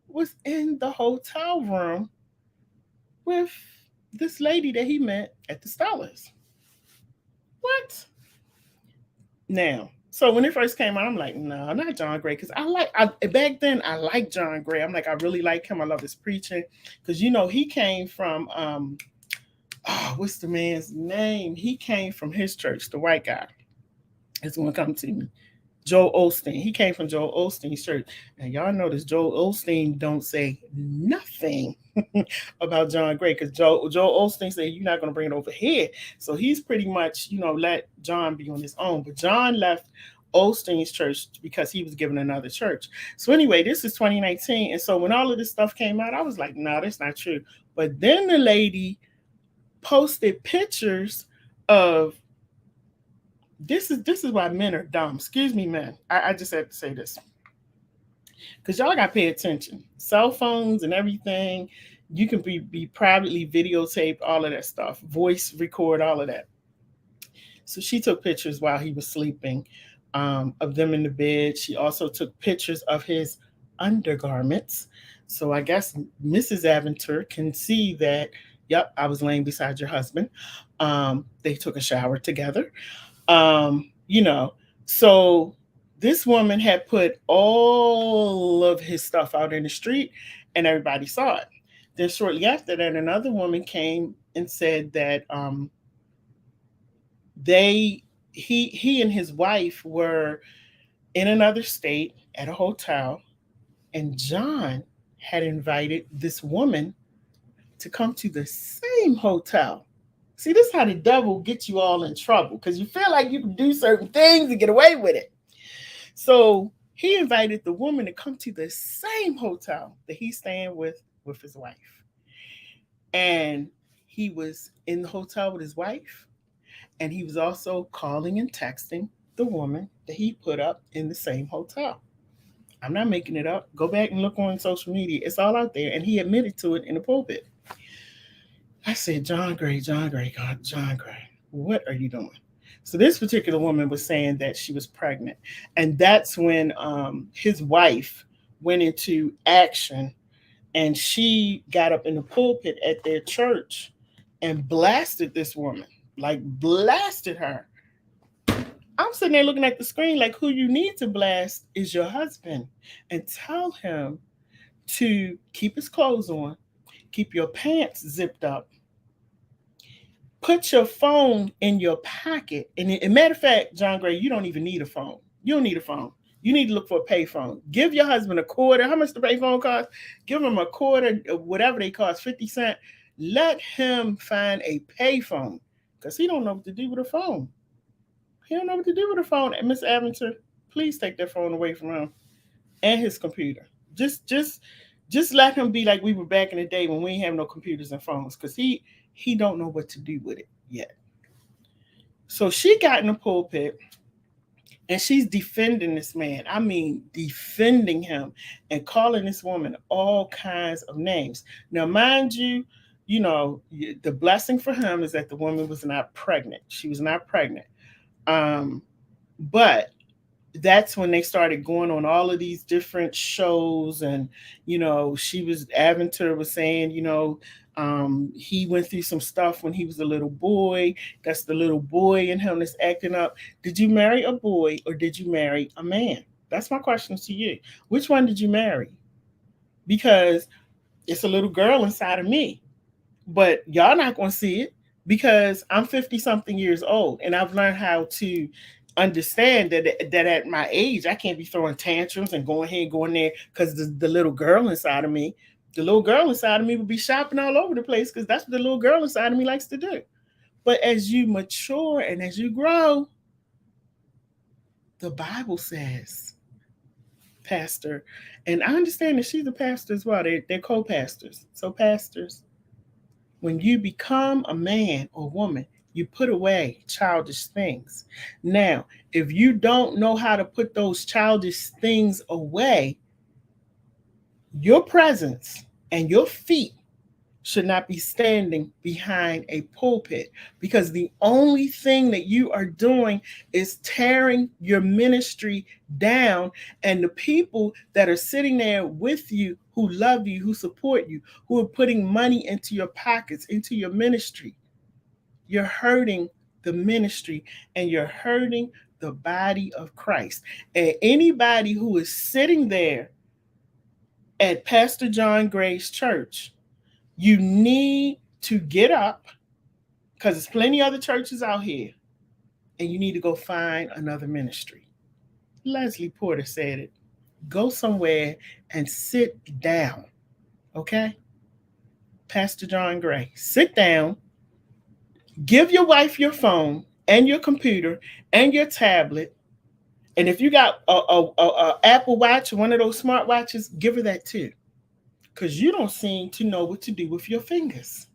was in the hotel room with this lady that he met at the Stellars. What? Now, so when it first came out, I'm like, no, not John Gray. Because back then, I liked John Gray. I'm like, I really like him. I love his preaching. Because, he came from, what's the man's name? He came from his church, the white guy. It's going to come to me. Joel Osteen. He came from Joel Osteen's church. And y'all notice Joel Osteen don't say nothing about John Gray, because Joel Osteen said, you're not going to bring it over here. So he's pretty much, let John be on his own. But John left Osteen's church because he was given another church. So anyway, this is 2019. And so when all of this stuff came out, I was like, no, that's not true. But then the lady posted pictures of, this is why men are dumb. Excuse me, men. I just have to say this. Because y'all got to pay attention. Cell phones and everything, you can be privately videotaped, all of that stuff. Voice record, all of that. So she took pictures while he was sleeping of them in the bed. She also took pictures of his undergarments. So I guess Mrs. Aventer can see that, yep, I was laying beside your husband. They took a shower together. So this woman had put all of his stuff out in the street and everybody saw it. Then shortly after that, another woman came and said that he and his wife were in another state at a hotel, and John had invited this woman to come to the same hotel. See, this is how the devil gets you all in trouble, because you feel like you can do certain things and get away with it. So he invited the woman to come to the same hotel that he's staying with his wife. And he was in the hotel with his wife, and he was also calling and texting the woman that he put up in the same hotel. I'm not making it up. Go back and look on social media. It's all out there. And he admitted to it in the pulpit. I said, John Gray, John Gray, God, John Gray, what are you doing? So this particular woman was saying that she was pregnant. And that's when his wife went into action, and she got up in the pulpit at their church and blasted this woman, like blasted her. I'm sitting there looking at the screen like, who you need to blast is your husband, and tell him to keep his clothes on, keep your pants zipped up, put your phone in your pocket. And matter of fact, John Gray, you don't even need a phone. You don't need a phone. You need to look for a payphone. Give your husband a quarter. How much the payphone cost? Give him a quarter, whatever they cost, 50 cents. Let him find a payphone, because he don't know what to do with a phone. He don't know what to do with a phone. And Miss Aventer, please take that phone away from him and his computer. Just let him be like we were back in the day when we didn't have no computers and phones, because he don't know what to do with it yet. So she got in the pulpit and she's defending this man. I mean, defending him and calling this woman all kinds of names. Now, mind you, the blessing for him is that the woman was not pregnant. She was not pregnant. But that's when they started going on all of these different shows. And Aventer was saying, he went through some stuff when he was a little boy. That's the little boy in him that's acting up. Did you marry a boy or did you marry a man? That's my question to you. Which one did you marry? Because it's a little girl inside of me, but y'all not going to see it, because I'm 50 something years old and I've learned how to understand that at my age, I can't be throwing tantrums and going here and going there, because the little girl inside of me, would be shopping all over the place, because that's what the little girl inside of me likes to do. But as you mature and as you grow, the Bible says, Pastor, and I understand that she's a pastor as well. They're co-pastors. So pastors, when you become a man or woman, you put away childish things. Now, if you don't know how to put those childish things away, your presence and your feet should not be standing behind a pulpit, because the only thing that you are doing is tearing your ministry down. And the people that are sitting there with you, who love you, who support you, who are putting money into your pockets, into your ministry, you're hurting the ministry and you're hurting the body of Christ. And anybody who is sitting there at Pastor John Gray's church, you need to get up, because there's plenty of other churches out here, and you need to go find another ministry. Leslie Porter said it. Go somewhere and sit down. Okay? Pastor John Gray, sit down. Give your wife your phone and your computer and your tablet. And if you got a Apple Watch, one of those smart watches, give her that too. Because you don't seem to know what to do with your fingers.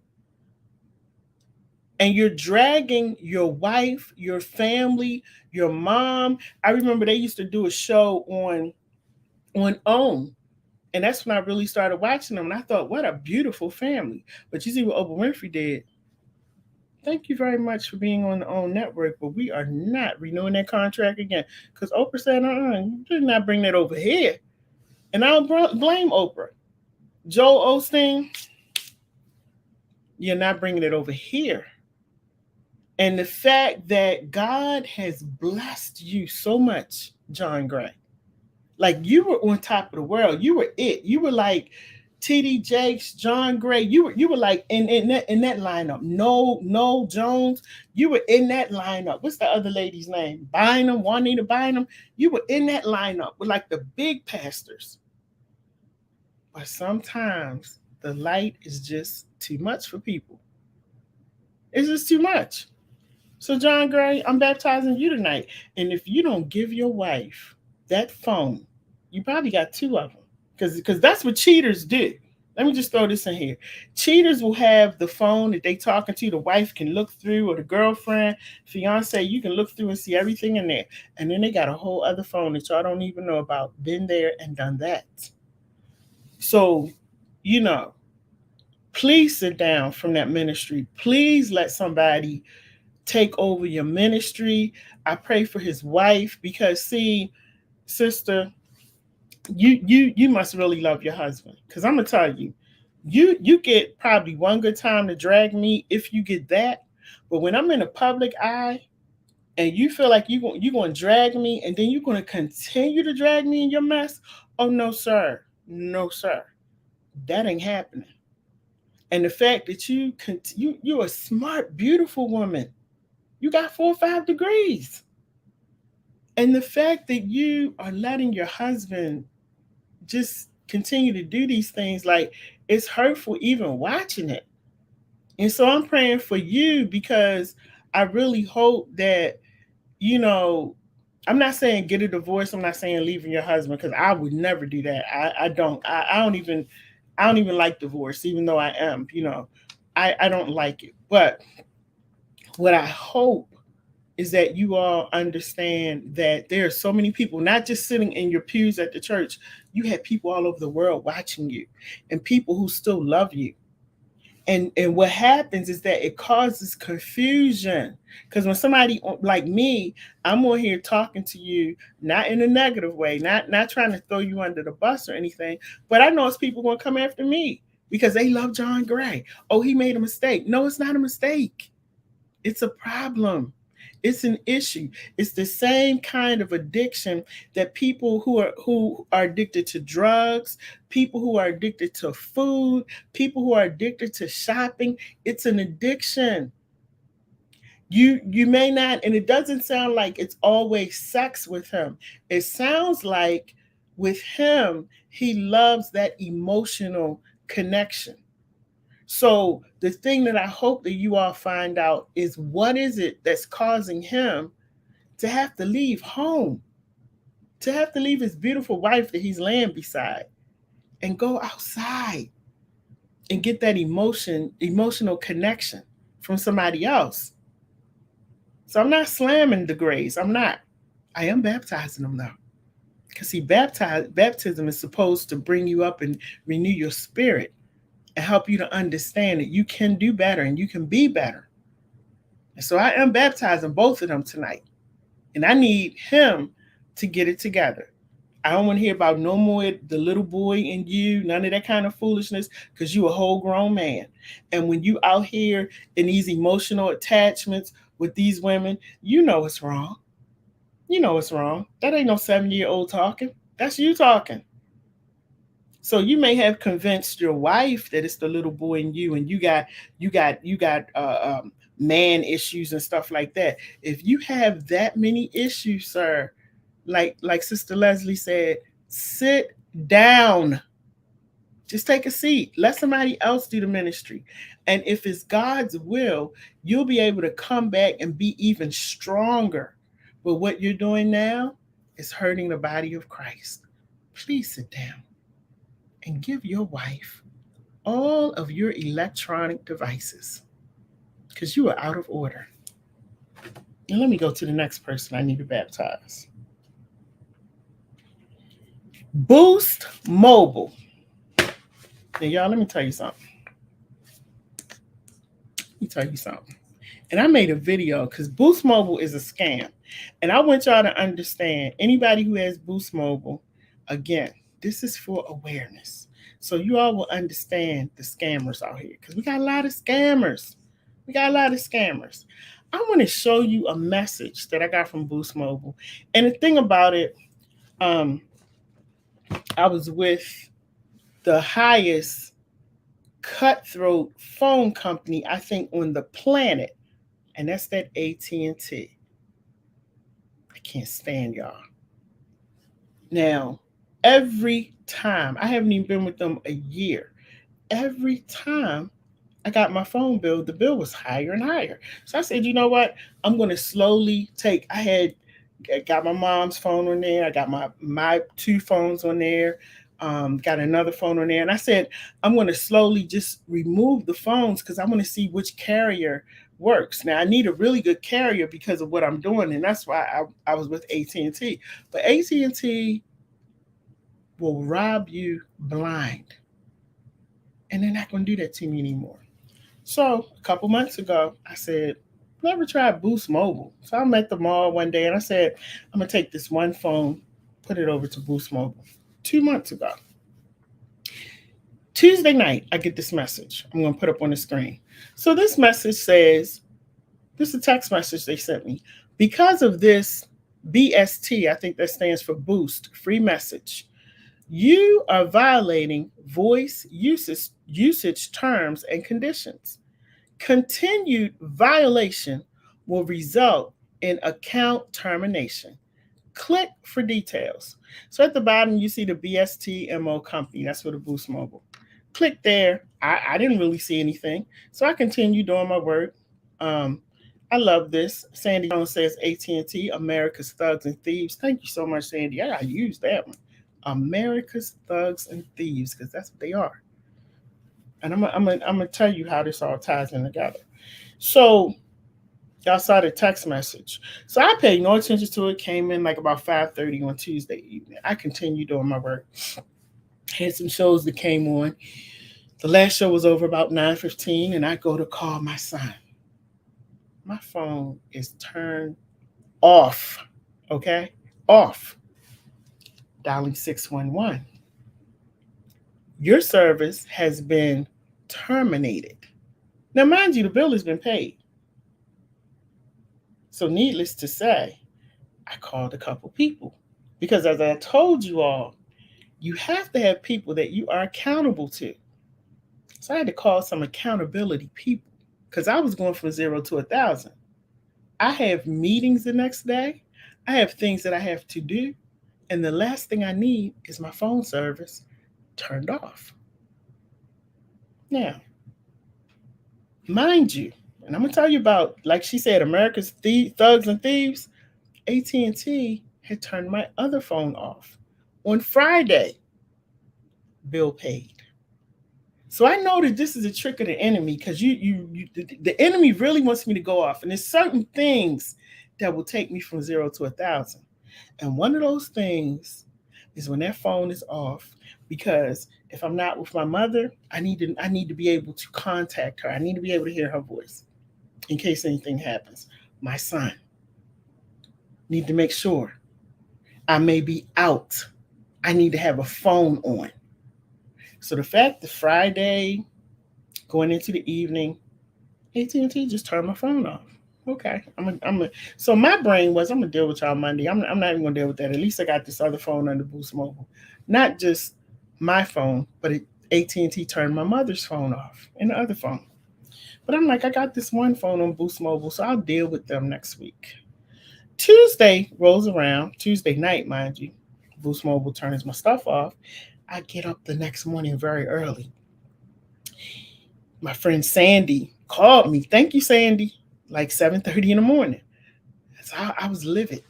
And you're dragging your wife, your family, your mom. I remember they used to do a show on OWN. And that's when I really started watching them. And I thought, what a beautiful family. But you see what Oprah Winfrey did. Thank you very much for being on the OWN network, but we are not renewing that contract again. Because Oprah said, you did not bring that over here. And I don't blame Oprah. Joel Osteen, you're not bringing it over here. And the fact that God has blessed you so much, John Gray, like you were on top of the world. You were it. You were like TD Jakes, John Gray. You were like in that lineup. No Jones. You were in that lineup. What's the other lady's name? Bynum, Juanita Bynum. You were in that lineup with like the big pastors. But sometimes the light is just too much for people. It's just too much. So, John Gray, I'm baptizing you tonight. And if you don't give your wife that phone, you probably got two of them. Because that's what cheaters do. Let me just throw this in here. Cheaters will have the phone that they talking to, the wife can look through, or the girlfriend, fiance, you can look through and see everything in there. And then they got a whole other phone that y'all don't even know about. Been there and done that. So, Please sit down from that ministry. Please let somebody take over your ministry. I pray for his wife because, see, sister, you must really love your husband, because I'm gonna tell you, you get probably one good time to drag me if you get that, but when I'm in a public eye and you feel like you going to drag me and then you're going to continue to drag me in your mess, oh no sir, no sir, that ain't happening. And the fact that you're a smart, beautiful woman, you got 4 or 5 degrees, and the fact that you are letting your husband just continue to do these things, like, it's hurtful even watching it. And so I'm praying for you because I really hope that, you know, I'm not saying get a divorce. I'm not saying leaving your husband, because I would never do that. I don't even like divorce, even though I am, I don't like it. But what I hope is that you all understand that there are so many people, not just sitting in your pews at the church. You have people all over the world watching you, and people who still love you. And what happens is that it causes confusion, because when somebody like me, I'm on here talking to you, not in a negative way, not trying to throw you under the bus or anything, but I know it's people going to come after me because they love John Gray. Oh, he made a mistake. No, it's not a mistake. It's a problem. It's an issue. It's the same kind of addiction that people who are addicted to drugs, people who are addicted to food, people who are addicted to shopping. It's an addiction. You may not, and it doesn't sound like it's always sex with him. It sounds like with him, he loves that emotional connection. So the thing that I hope that you all find out is, what is it that's causing him to have to leave home, to have to leave his beautiful wife that he's laying beside and go outside and get that emotional connection from somebody else. So I'm not slamming the grace. I'm not. I am baptizing them though. Because see, baptism is supposed to bring you up and renew your spirit and help you to understand that you can do better and you can be better. And so I am baptizing both of them tonight. And I need him to get it together. I don't want to hear about no more the little boy in you, none of that kind of foolishness, because you a whole grown man. And when you out here in these emotional attachments with these women, you know it's wrong. You know it's wrong. That ain't no 7-year-old talking. That's you talking. So you may have convinced your wife that it's the little boy in you, and you got man issues and stuff like that. If you have that many issues, sir, like Sister Leslie said, sit down. Just take a seat. Let somebody else do the ministry. And if it's God's will, you'll be able to come back and be even stronger. But what you're doing now is hurting the body of Christ. Please sit down and give your wife all of your electronic devices, because you are out of order. And let me go to the next person I need to baptize. Boost Mobile. Now, y'all, let me tell you something. And I made a video because Boost Mobile is a scam. And I want y'all to understand, anybody who has Boost Mobile, again, this is for awareness. So you all will understand the scammers out here, because we got a lot of scammers. I want to show you a message that I got from Boost Mobile. And the thing about it, I was with the highest cutthroat phone company, I think, on the planet, and that's that AT&T. I can't stand y'all. Now, every time, I haven't even been with them a year, every time I got my phone bill, the bill was higher and higher. So I said, you know what? I'm going to slowly I got my mom's phone on there. I got my 2 phones on there. Got another phone on there. And I said, I'm going to slowly just remove the phones because I want to see which carrier works. Now, I need a really good carrier because of what I'm doing. And that's why I was with AT&T. But AT&T will rob you blind. and they're not going to do that to me anymore. So a couple months ago, I said, never tried Boost Mobile. So I'm at the mall one day and I said, I'm going to take this one phone, put it over to Boost Mobile. 2 months ago. Tuesday night, I get this message. I'm going to put up on the screen. So this message says, this is a text message they sent me. Because of this BST, I think that stands for Boost, free message, you are violating voice usage terms and conditions. Continued violation will result in account termination. Click for details. So at the bottom, you see the BSTMO company. That's for the Boost Mobile. Click there. I didn't really see anything. So I continue doing my work. I love this. Sandy Jones says AT&T, America's Thugs and Thieves. Thank you so much, Sandy. I got to use that one. America's Thugs and Thieves, because that's what they are. And I'm gonna tell you how this all ties in together. So y'all saw the text message. So I paid no attention to it. Came in like about 5:30 on Tuesday evening. I continued doing my work. Had some shows that came on. The last show was over about 9:15, and I go to call my son. My phone is turned off. Okay? Off. Dialing 611. Your service has been terminated. Now, mind you, the bill has been paid. So, needless to say, I called a couple people because, as I told you all, you have to have people that you are accountable to. So, I had to call some accountability people because I was going from 0 to 1,000. I have meetings the next day, I have things that I have to do, and the last thing I need is my phone service turned off. Now, mind you, and I'm gonna tell you about, like she said, America's Thugs and Thieves. AT&T had turned my other phone off on Friday. Bill paid. So I know that this is a trick of the enemy because the enemy really wants me to go off, and there's certain things that will take me from 0 to 1,000. And one of those things is when that phone is off, because if I'm not with my mother, I need to be able to contact her. I need to be able to hear her voice in case anything happens. My son, need to make sure. I may be out. I need to have a phone on. So the fact that Friday, going into the evening, AT&T just turned my phone off. Okay, so my brain was, I'm gonna deal with y'all Monday. I'm not even gonna deal with that. At least I got this other phone under Boost Mobile, not just my phone, but AT&T turned my mother's phone off and the other phone. But I'm like, I got this one phone on Boost Mobile, so I'll deal with them next week. Tuesday rolls around, Tuesday night, mind you. Boost Mobile turns my stuff off. I get up the next morning very early. My friend Sandy called me. Thank you, Sandy. Like 7:30 in the morning. So I was livid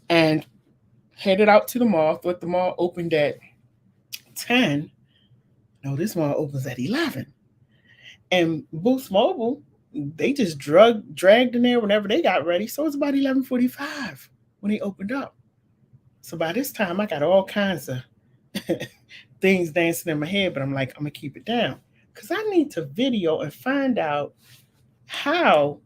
and headed out to the mall. Thought the mall opened at 10. No, this mall opens at 11. And Boost Mobile, they just dragged in there whenever they got ready. So it's about 11:45 when they opened up. So by this time, I got all kinds of things dancing in my head, but I'm like, I'm going to keep it down because I need to video and find out how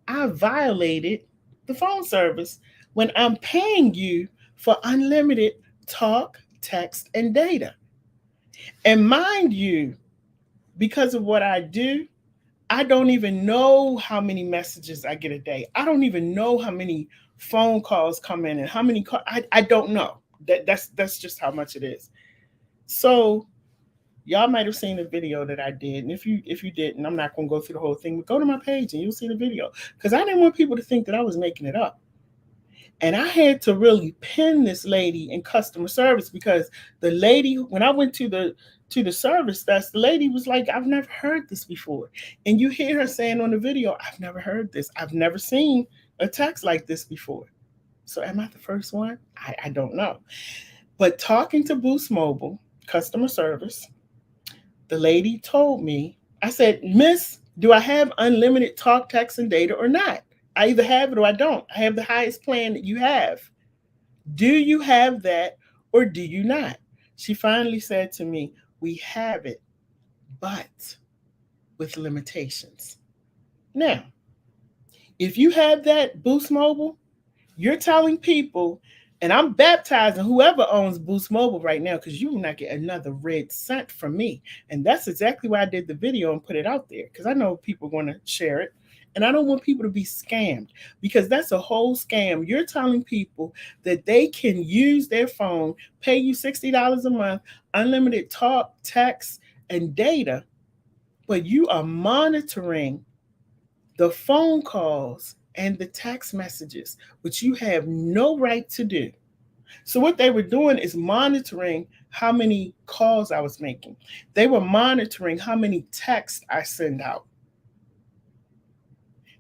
I violated the phone service when I'm paying you for unlimited talk, text, and data. And mind you, because of what I do, I don't even know how many messages I get a day. I don't even know how many phone calls come in and how many calls. I don't know. That's just how much it is. So y'all might have seen the video that I did. And if you didn't, I'm not going to go through the whole thing, but go to my page and you'll see the video. Because I didn't want people to think that I was making it up. And I had to really pin this lady in customer service because the lady, when I went to the service desk, the lady was like, I've never heard this before. And you hear her saying on the video, I've never heard this. I've never seen a text like this before. So am I the first one? I don't know. But talking to Boost Mobile, customer service, the lady told me, I said, Miss, do I have unlimited talk, text, and data or not? I either have it or I don't. I have the highest plan that you have. Do you have that or do you not? She finally said to me, we have it. but with limitations. Now, if you have that Boost Mobile, you're telling people, and I'm baptizing whoever owns Boost Mobile right now, because you will not get another red cent from me. And that's exactly why I did the video and put it out there, because I know people are going to share it. And I don't want people to be scammed, because that's a whole scam. You're telling people that they can use their phone, pay you $60 a month, unlimited talk, text, and data, but you are monitoring the phone calls and the text messages, which you have no right to do. So what they were doing is monitoring how many calls I was making. They were monitoring how many texts I send out.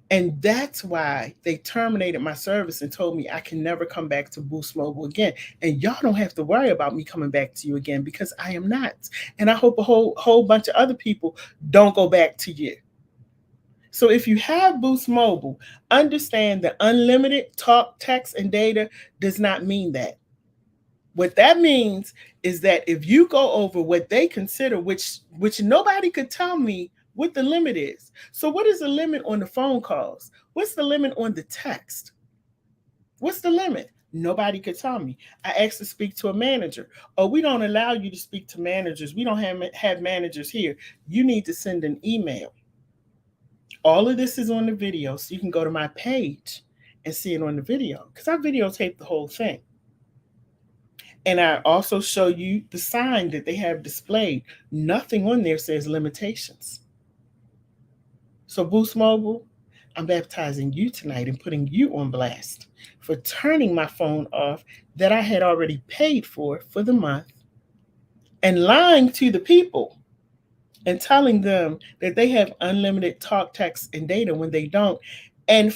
And that's why they terminated my service and told me I can never come back to Boost Mobile again. And y'all don't have to worry about me coming back to you again, because I am not. And I hope a whole bunch of other people don't go back to you. So if you have Boost Mobile, understand that unlimited talk, text, and data does not mean that. What that means is that if you go over what they consider, which nobody could tell me what the limit is. So what is the limit on the phone calls? What's the limit on the text? What's the limit? Nobody could tell me. I asked to speak to a manager. Oh, we don't allow you to speak to managers. We don't have managers here. You need to send an email. All of this is on the video, so you can go to my page and see it on the video, because I videotape the whole thing. And I also show you the sign that they have displayed. Nothing on there says limitations. So Boost Mobile, I'm baptizing you tonight and putting you on blast for turning my phone off that I had already paid for the month, and lying to the people and telling them that they have unlimited talk, text, and data when they don't. And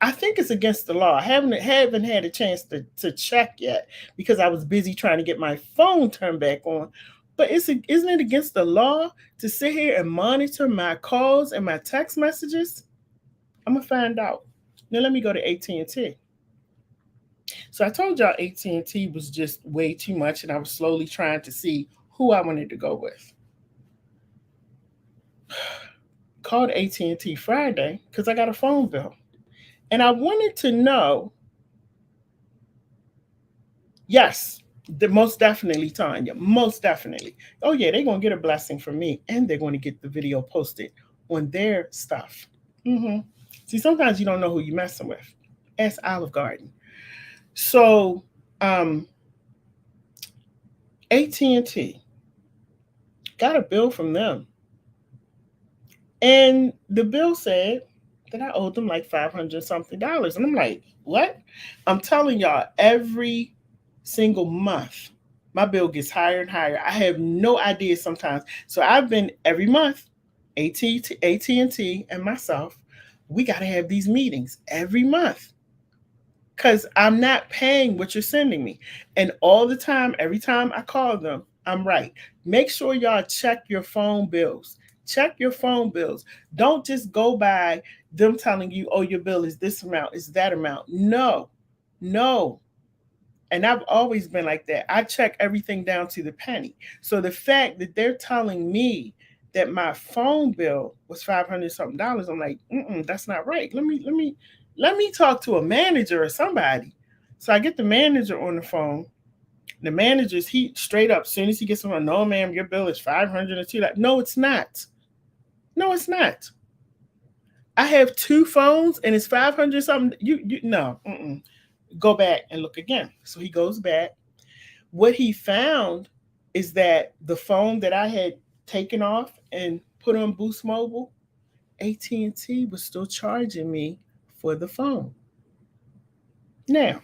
I think it's against the law. I haven't had a chance to check yet, because I was busy trying to get my phone turned back on. But isn't it against the law to sit here and monitor my calls and my text messages? I'm gonna find out. Now let me go to AT&T. So I told y'all AT&T was just way too much, and I was slowly trying to see who I wanted to go with. Called AT&T Friday because I got a phone bill. And I wanted to know, yes, most definitely, Tanya, most definitely. Oh yeah, they're going to get a blessing from me, and they're going to get the video posted on their stuff. See, sometimes you don't know who you're messing with. Ask Olive Garden. So AT&T got a bill from them. And the bill said that I owed them like $500 something. And I'm like, what? I'm telling y'all, every single month, my bill gets higher and higher. I have no idea sometimes. So I've been every month, AT&T and myself, we got to have these meetings every month, because I'm not paying what you're sending me. And all the time, every time I call them, I'm right. Make sure y'all check your phone bills. Check your phone bills. Don't just go by them telling you, oh, your bill is this amount, is that amount. No. And I've always been like that. I check everything down to the penny. So the fact that they're telling me that my phone bill was $500 something, I'm like, that's not right. Let me talk to a manager or somebody. So I get the manager on the phone. The manager's he straight up, as soon as he gets on, no, ma'am, your bill is $500 or $200. No, it's not. No, it's not. I have two phones and it's $500 something. No. Go back and look again. So he goes back. What he found is that the phone that I had taken off and put on Boost Mobile, AT&T was still charging me for the phone. Now,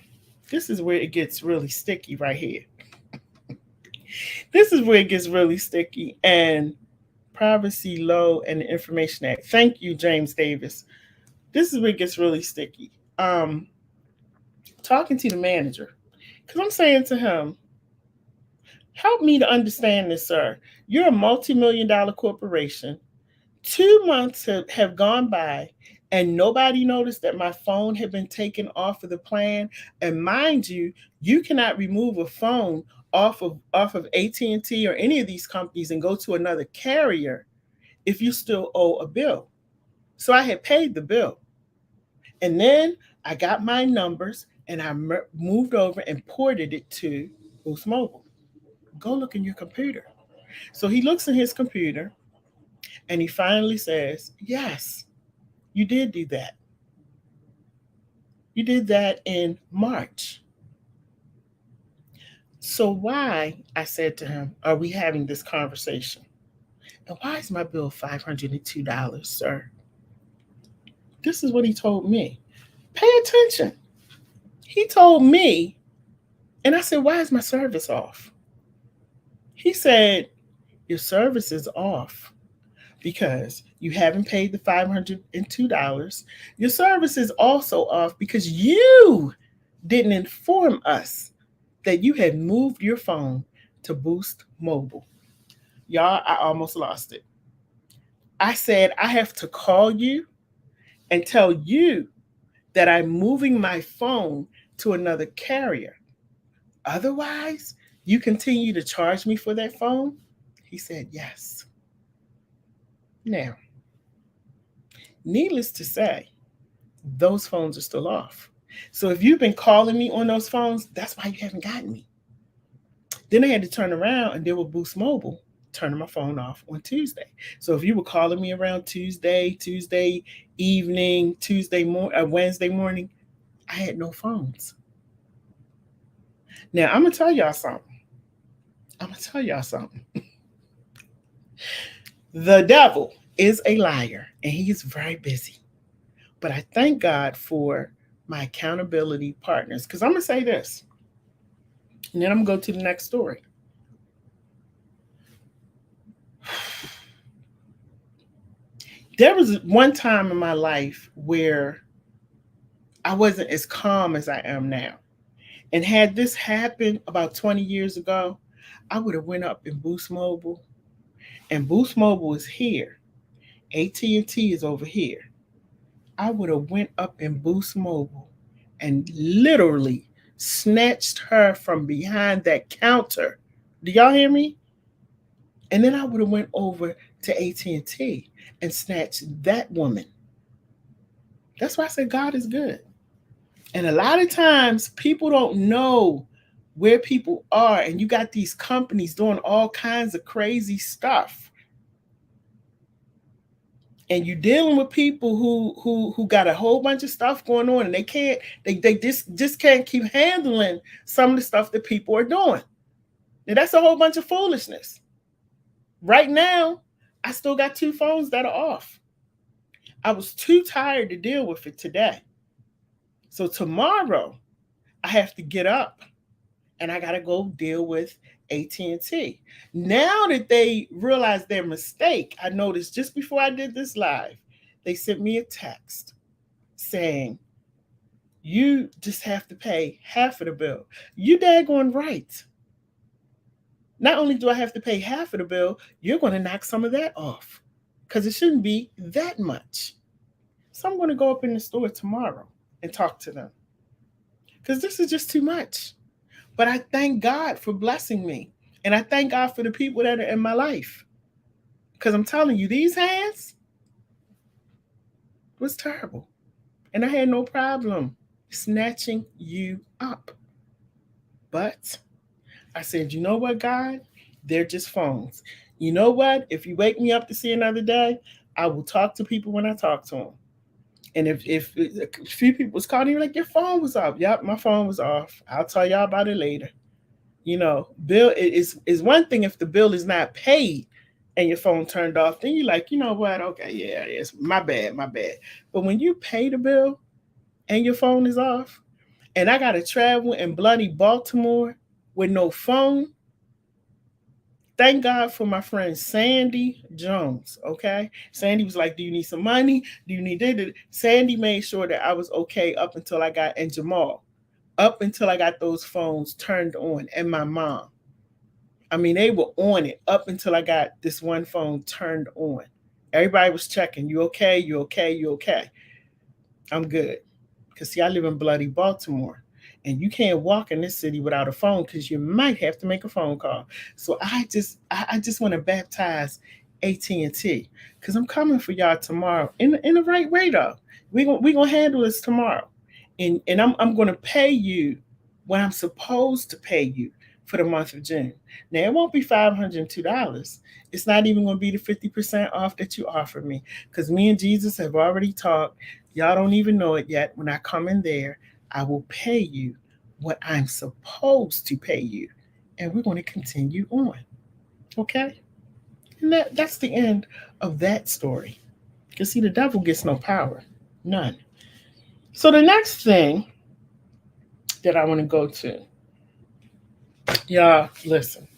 this is where it gets really sticky right here. This is where it gets really sticky, and Privacy Law and the Information Act. Thank you, James Davis. This is where it gets really sticky. Talking to the manager, because I'm saying to him, help me to understand this, sir. You're a multi-million-dollar corporation. 2 months have gone by and nobody noticed that my phone had been taken off of the plan. And mind you, you cannot remove a phone off of AT&T or any of these companies and go to another carrier if you still owe a bill. So I had paid the bill. And then I got my numbers and I moved over and ported it to Boost Mobile. Go look in your computer. So he looks in his computer and he finally says, yes, you did do that. You did that in March. So why, I said to him, are we having this conversation? And why is my bill $502, sir? This is what he told me. Pay attention. He told me, and I said, why is my service off? He said, your service is off because you haven't paid the $502. Your service is also off because you didn't inform us that you had moved your phone to Boost Mobile. Y'all, I almost lost it. I said, I have to call you and tell you that I'm moving my phone to another carrier. Otherwise, you continue to charge me for that phone? He said, yes. Now, needless to say, those phones are still off. So if you've been calling me on those phones, that's why you haven't gotten me. Then I had to turn around and deal with Boost Mobile, turning my phone off on Tuesday. So if you were calling me around Tuesday evening, Wednesday morning, I had no phones. Now, I'm going to tell y'all something. The devil is a liar and he is very busy. But I thank God for my accountability partners. Because I'm going to say this, and then I'm going to go to the next story. There was one time in my life where I wasn't as calm as I am now. And had this happened about 20 years ago, I would have went up in Boost Mobile. And Boost Mobile is here. AT&T is over here. I would have went up in Boost Mobile and literally snatched her from behind that counter. Do y'all hear me? And then I would have went over to AT&T and snatched that woman. That's why I said God is good. And a lot of times people don't know where people are, and you got these companies doing all kinds of crazy stuff. And you're dealing with people who got a whole bunch of stuff going on, and they just can't keep handling some of the stuff that people are doing. And that's a whole bunch of foolishness. Right now, I still got 2 phones that are off. I was too tired to deal with it today. So tomorrow, I have to get up and I got to go deal with AT&T. Now that they realized their mistake, I noticed just before I did this live, they sent me a text saying, you just have to pay half of the bill. You daggone right. Not only do I have to pay half of the bill, you're going to knock some of that off because it shouldn't be that much. So I'm going to go up in the store tomorrow and talk to them because this is just too much. But I thank God for blessing me. And I thank God for the people that are in my life. Because I'm telling you, these hands was terrible. And I had no problem snatching you up. But I said, you know what, God? They're just phones. You know what? If you wake me up to see another day, I will talk to people when I talk to them. And if a few people was calling you like, your phone was off. Yep, my phone was off. I'll tell y'all about it later. You know, bill is one thing if the bill is not paid and your phone turned off, then you're like, you know what? Okay, yeah, it's my bad. But when you pay the bill and your phone is off, and I got to travel in bloody Baltimore with no phone, thank God for my friend Sandy Jones, okay? Sandy was like, do you need some money? Do you need it? Sandy made sure that I was okay up until I got, and Jamal, up until I got those phones turned on, and my mom. I mean, they were on it up until I got this one phone turned on. Everybody was checking. You okay? You okay? You okay? I'm good. Because, see, I live in bloody Baltimore. And you can't walk in this city without a phone because you might have to make a phone call. So I just want to baptize AT&T because I'm coming for y'all tomorrow in the right way though. We gonna handle this tomorrow, and I'm gonna pay you what I'm supposed to pay you for the month of June. Now it won't be $502. It's not even gonna be the 50% off that you offered me because me and Jesus have already talked. Y'all don't even know it yet. When I come in there, I will pay you what I'm supposed to pay you. And we're going to continue on. Okay? And that's the end of that story. Because, see, the devil gets no power. None. So the next thing that I want to go to, y'all, listen.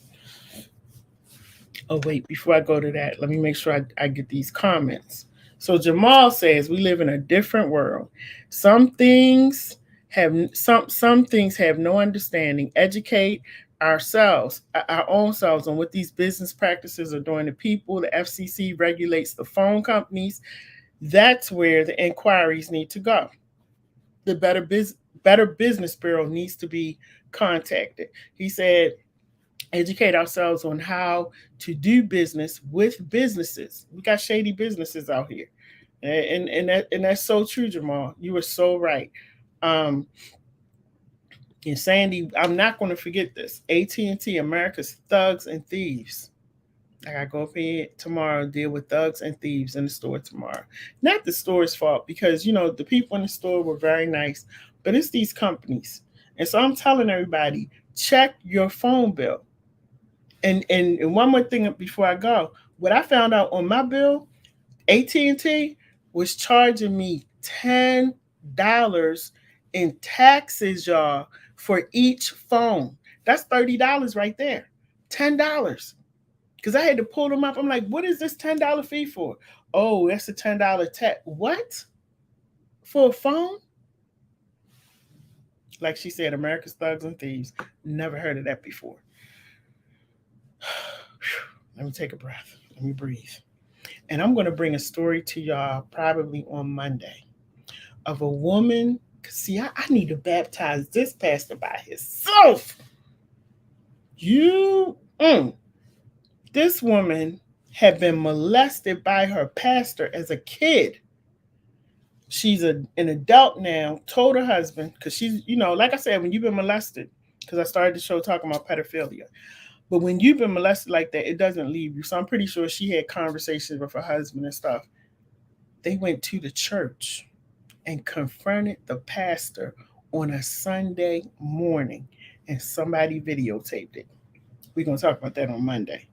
Oh, wait, before I go to that, let me make sure I get these comments. So Jamal says we live in a different world. Some things some things have no understanding. Educate ourselves, our own selves, on what these business practices are doing to people. The FCC regulates the phone companies. That's where the inquiries need to go. The Better Business Bureau needs to be contacted. He said, educate ourselves on how to do business with businesses. We got shady businesses out here. And that's so true, Jamal. You were so right. And Sandy, I'm not going to forget this. AT&T, America's thugs and thieves. I gotta go up here tomorrow and deal with thugs and thieves in the store tomorrow. Not the store's fault because the people in the store were very nice, but it's these companies. And so I'm telling everybody, check your phone bill. And one more thing before I go, what I found out on my bill, AT&T was charging me $10 in taxes, y'all, for each phone. That's $30 right there. $10. Because I had to pull them up. I'm like, what is this $10 fee for? Oh, that's a $10 tax. What? For a phone? Like she said, America's thugs and thieves. Never heard of that before. Let me take a breath. Let me breathe. And I'm going to bring a story to y'all probably on Monday of a woman. See, I need to baptize this pastor by himself. This woman had been molested by her pastor as a kid. She's an adult now, told her husband, because she's, like I said, when you've been molested, because I started the show talking about pedophilia. But when you've been molested like that, it doesn't leave you. So I'm pretty sure she had conversations with her husband and stuff. They went to the church and confronted the pastor on a Sunday morning, and somebody videotaped it. We're going to talk about that on Monday.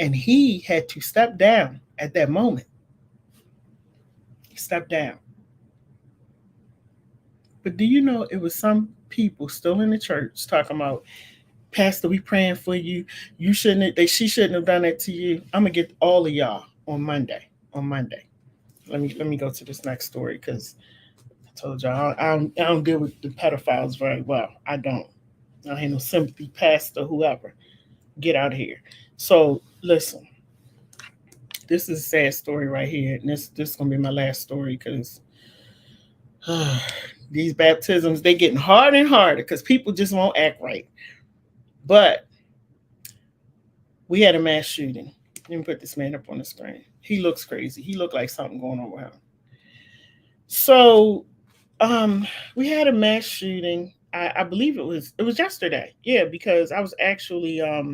And he had to step down at that moment. He stepped down. But do you know it was some people still in the church talking about, Pastor, we praying for you. She shouldn't have done that to you. I'm gonna get all of y'all on Monday. Let me go to this next story because I told y'all I don't deal with the pedophiles very well. I don't have no sympathy, Pastor, whoever. Get out of here. So listen, this is a sad story right here, and this is gonna be my last story because these baptisms, they getting harder and harder because people just won't act right. But we had a mass shooting. Let me put this man up on the screen. He looks crazy. He looked like something going on with him. So we had a mass shooting. I believe it was yesterday. Yeah, because I was actually at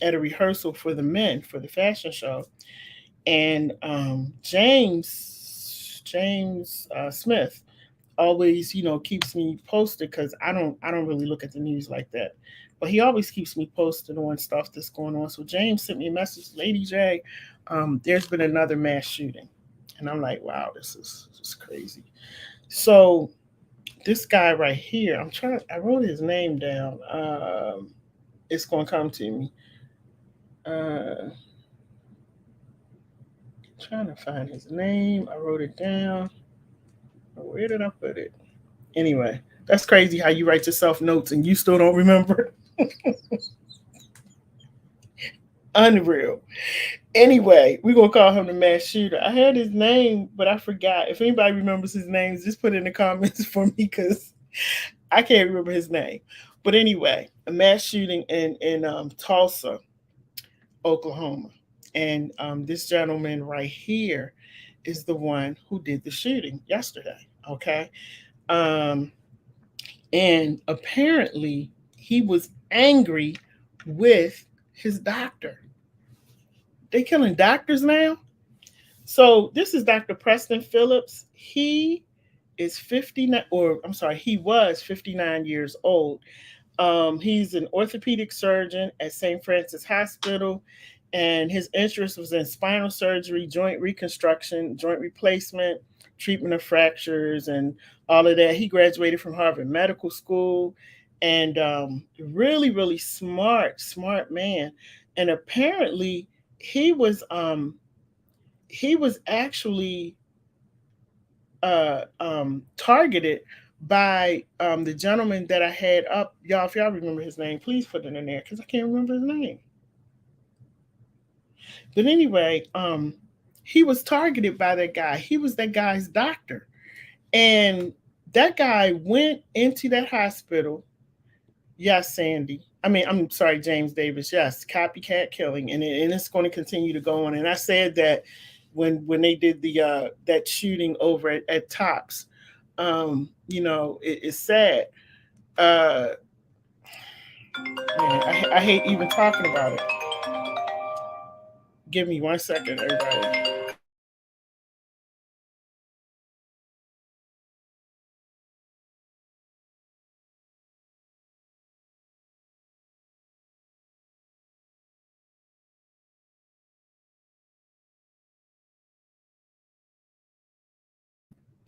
a rehearsal for the men for the fashion show, and James Smith always keeps me posted because I don't really look at the news like that, but he always keeps me posted on stuff that's going on. So James sent me a message, LadyJ, there's been another mass shooting, and I'm like, wow, this is crazy. So this guy right here, I wrote his name down. It's gonna come to me. Trying to find his name. I wrote it down. Where did I put it? Anyway, that's crazy how you write yourself notes and you still don't remember. Unreal. Anyway, we're gonna call him the mass shooter. I had his name, but I forgot. If anybody remembers his name, just put it in the comments for me because I can't remember his name. But anyway, a mass shooting in Tulsa, Oklahoma, and this gentleman right here is the one who did the shooting yesterday. Okay, um, and apparently he was angry with his doctor. They killing doctors now. So this is Dr. Preston Phillips. He is 59, or I'm sorry, he was 59 years old. He's an orthopedic surgeon at St. Francis Hospital, and his interest was in spinal surgery, joint reconstruction, joint replacement, treatment of fractures, and all of that. He graduated from Harvard Medical School, and really, really smart man. And apparently, he was he was actually targeted by the gentleman that I had up. Y'all, if y'all remember his name, please put it in there because I can't remember his name. But anyway, he was targeted by that guy. He was that guy's doctor. And that guy went into that hospital. Yes, Sandy. I mean, I'm sorry, James Davis. Yes, copycat killing, and it's going to continue to go on. And I said that when they did the that shooting over at Tops, it's sad. Uh, Man, I hate even talking about it. Give me 1 second, everybody.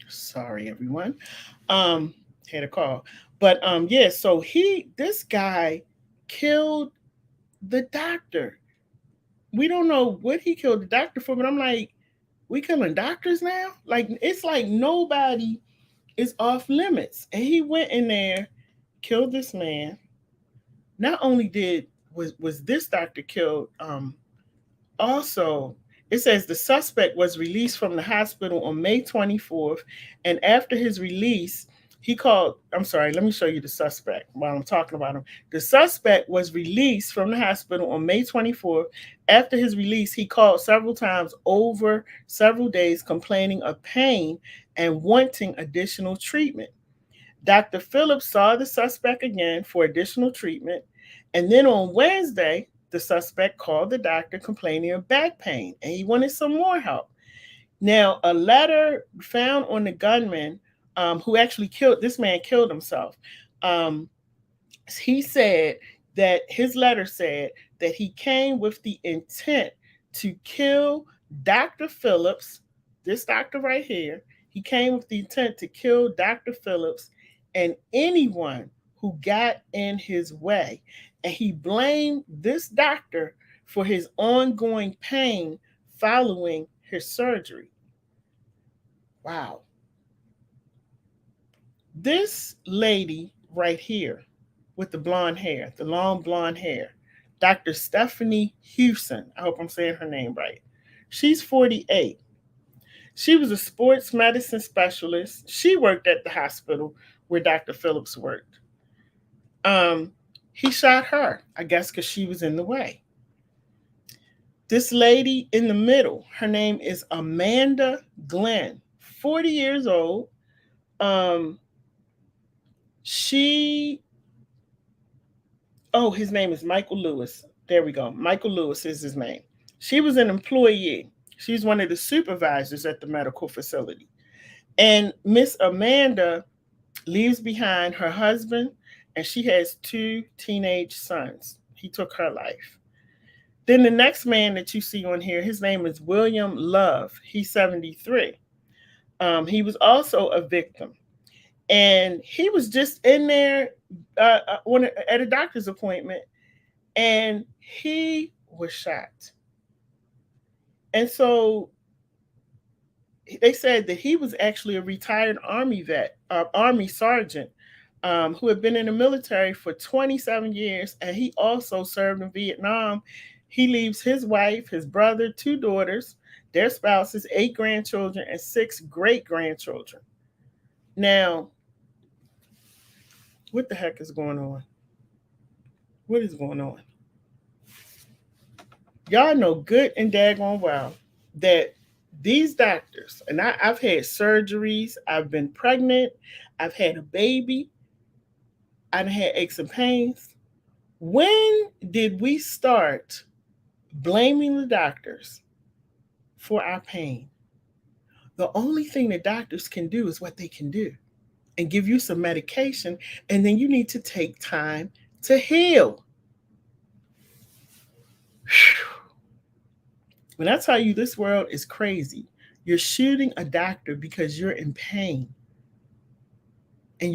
Sorry, everyone. Um, Had a call, but yeah. So this guy killed the doctor. We don't know what he killed the doctor for, but I'm like, we killing doctors now? Like it's like nobody is off limits. And he went in there, killed this man. Not only did was this doctor killed, also it says the suspect was released from the hospital on May 24th, and after his release, he called. I'm sorry, let me show you the suspect while I'm talking about him. The suspect was released from the hospital on May 24th. After his release, he called several times over several days complaining of pain and wanting additional treatment. Dr. Phillips saw the suspect again for additional treatment, and then on Wednesday, the suspect called the doctor complaining of back pain and he wanted some more help. Now, a letter found on the gunman who actually killed this man killed himself. Um, he said that his letter said that he came with the intent to kill Dr. Phillips, this doctor right here. He came with the intent to kill Dr. Phillips and anyone who got in his way. And he blamed this doctor for his ongoing pain following his surgery. Wow. This lady right here with the blonde hair, the long blonde hair, Dr. Stephanie Hewson. I hope I'm saying her name right. She's 48. She was a sports medicine specialist. She worked at the hospital where Dr. Phillips worked. Um, he shot her, I guess, because she was in the way. This lady in the middle, her name is Amanda Glenn, 40 years old. Um, she Oh, his name is Michael Lewis. There we go. Michael Lewis is his name. She was an employee. She's one of the supervisors at the medical facility. And Miss Amanda leaves behind her husband, and she has two teenage sons. He took her life. Then the next man that you see on here, his name is William Love. He's 73. He was also a victim. And he was just in there at a doctor's appointment, and he was shot. And so they said that he was actually a retired Army vet, Army sergeant, who had been in the military for 27 years, and he also served in Vietnam. He leaves his wife, his brother, 2 daughters, their spouses, 8 grandchildren, and 6 great-grandchildren. Now, what the heck is going on? What is going on? Y'all know good and daggone well that these doctors, and I've had surgeries, I've been pregnant, I've had a baby, I've had aches and pains. When did we start blaming the doctors for our pain? The only thing the doctors can do is what they can do and give you some medication, and then you need to take time to heal. When I tell you this world is crazy, you're shooting a doctor because you're in pain. And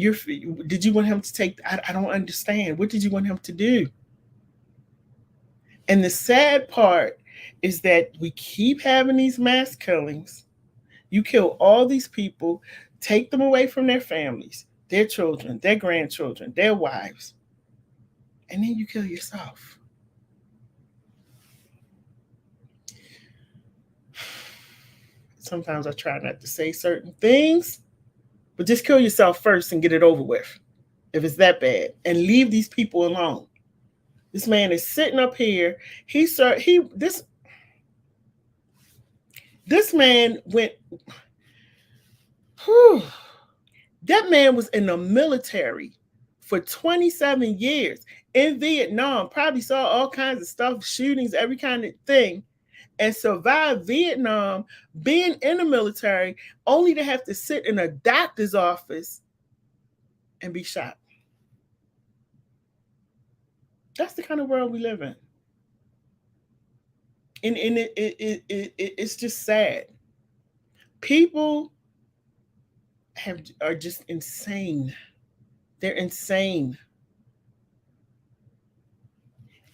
did you want him to take, I don't understand. What did you want him to do? And the sad part is that we keep having these mass killings. You kill all these people, take them away from their families, their children, their grandchildren, their wives, and then you kill yourself. Sometimes I try not to say certain things, but just kill yourself first and get it over with, if it's that bad, and leave these people alone. This man is sitting up here. This man went. Whew, that man was in the military for 27 years in Vietnam. Probably saw all kinds of stuff, shootings, every kind of thing, and survived Vietnam, being in the military, only to have to sit in a doctor's office and be shot. That's the kind of world we live in. And it's just sad. People are just insane. They're insane.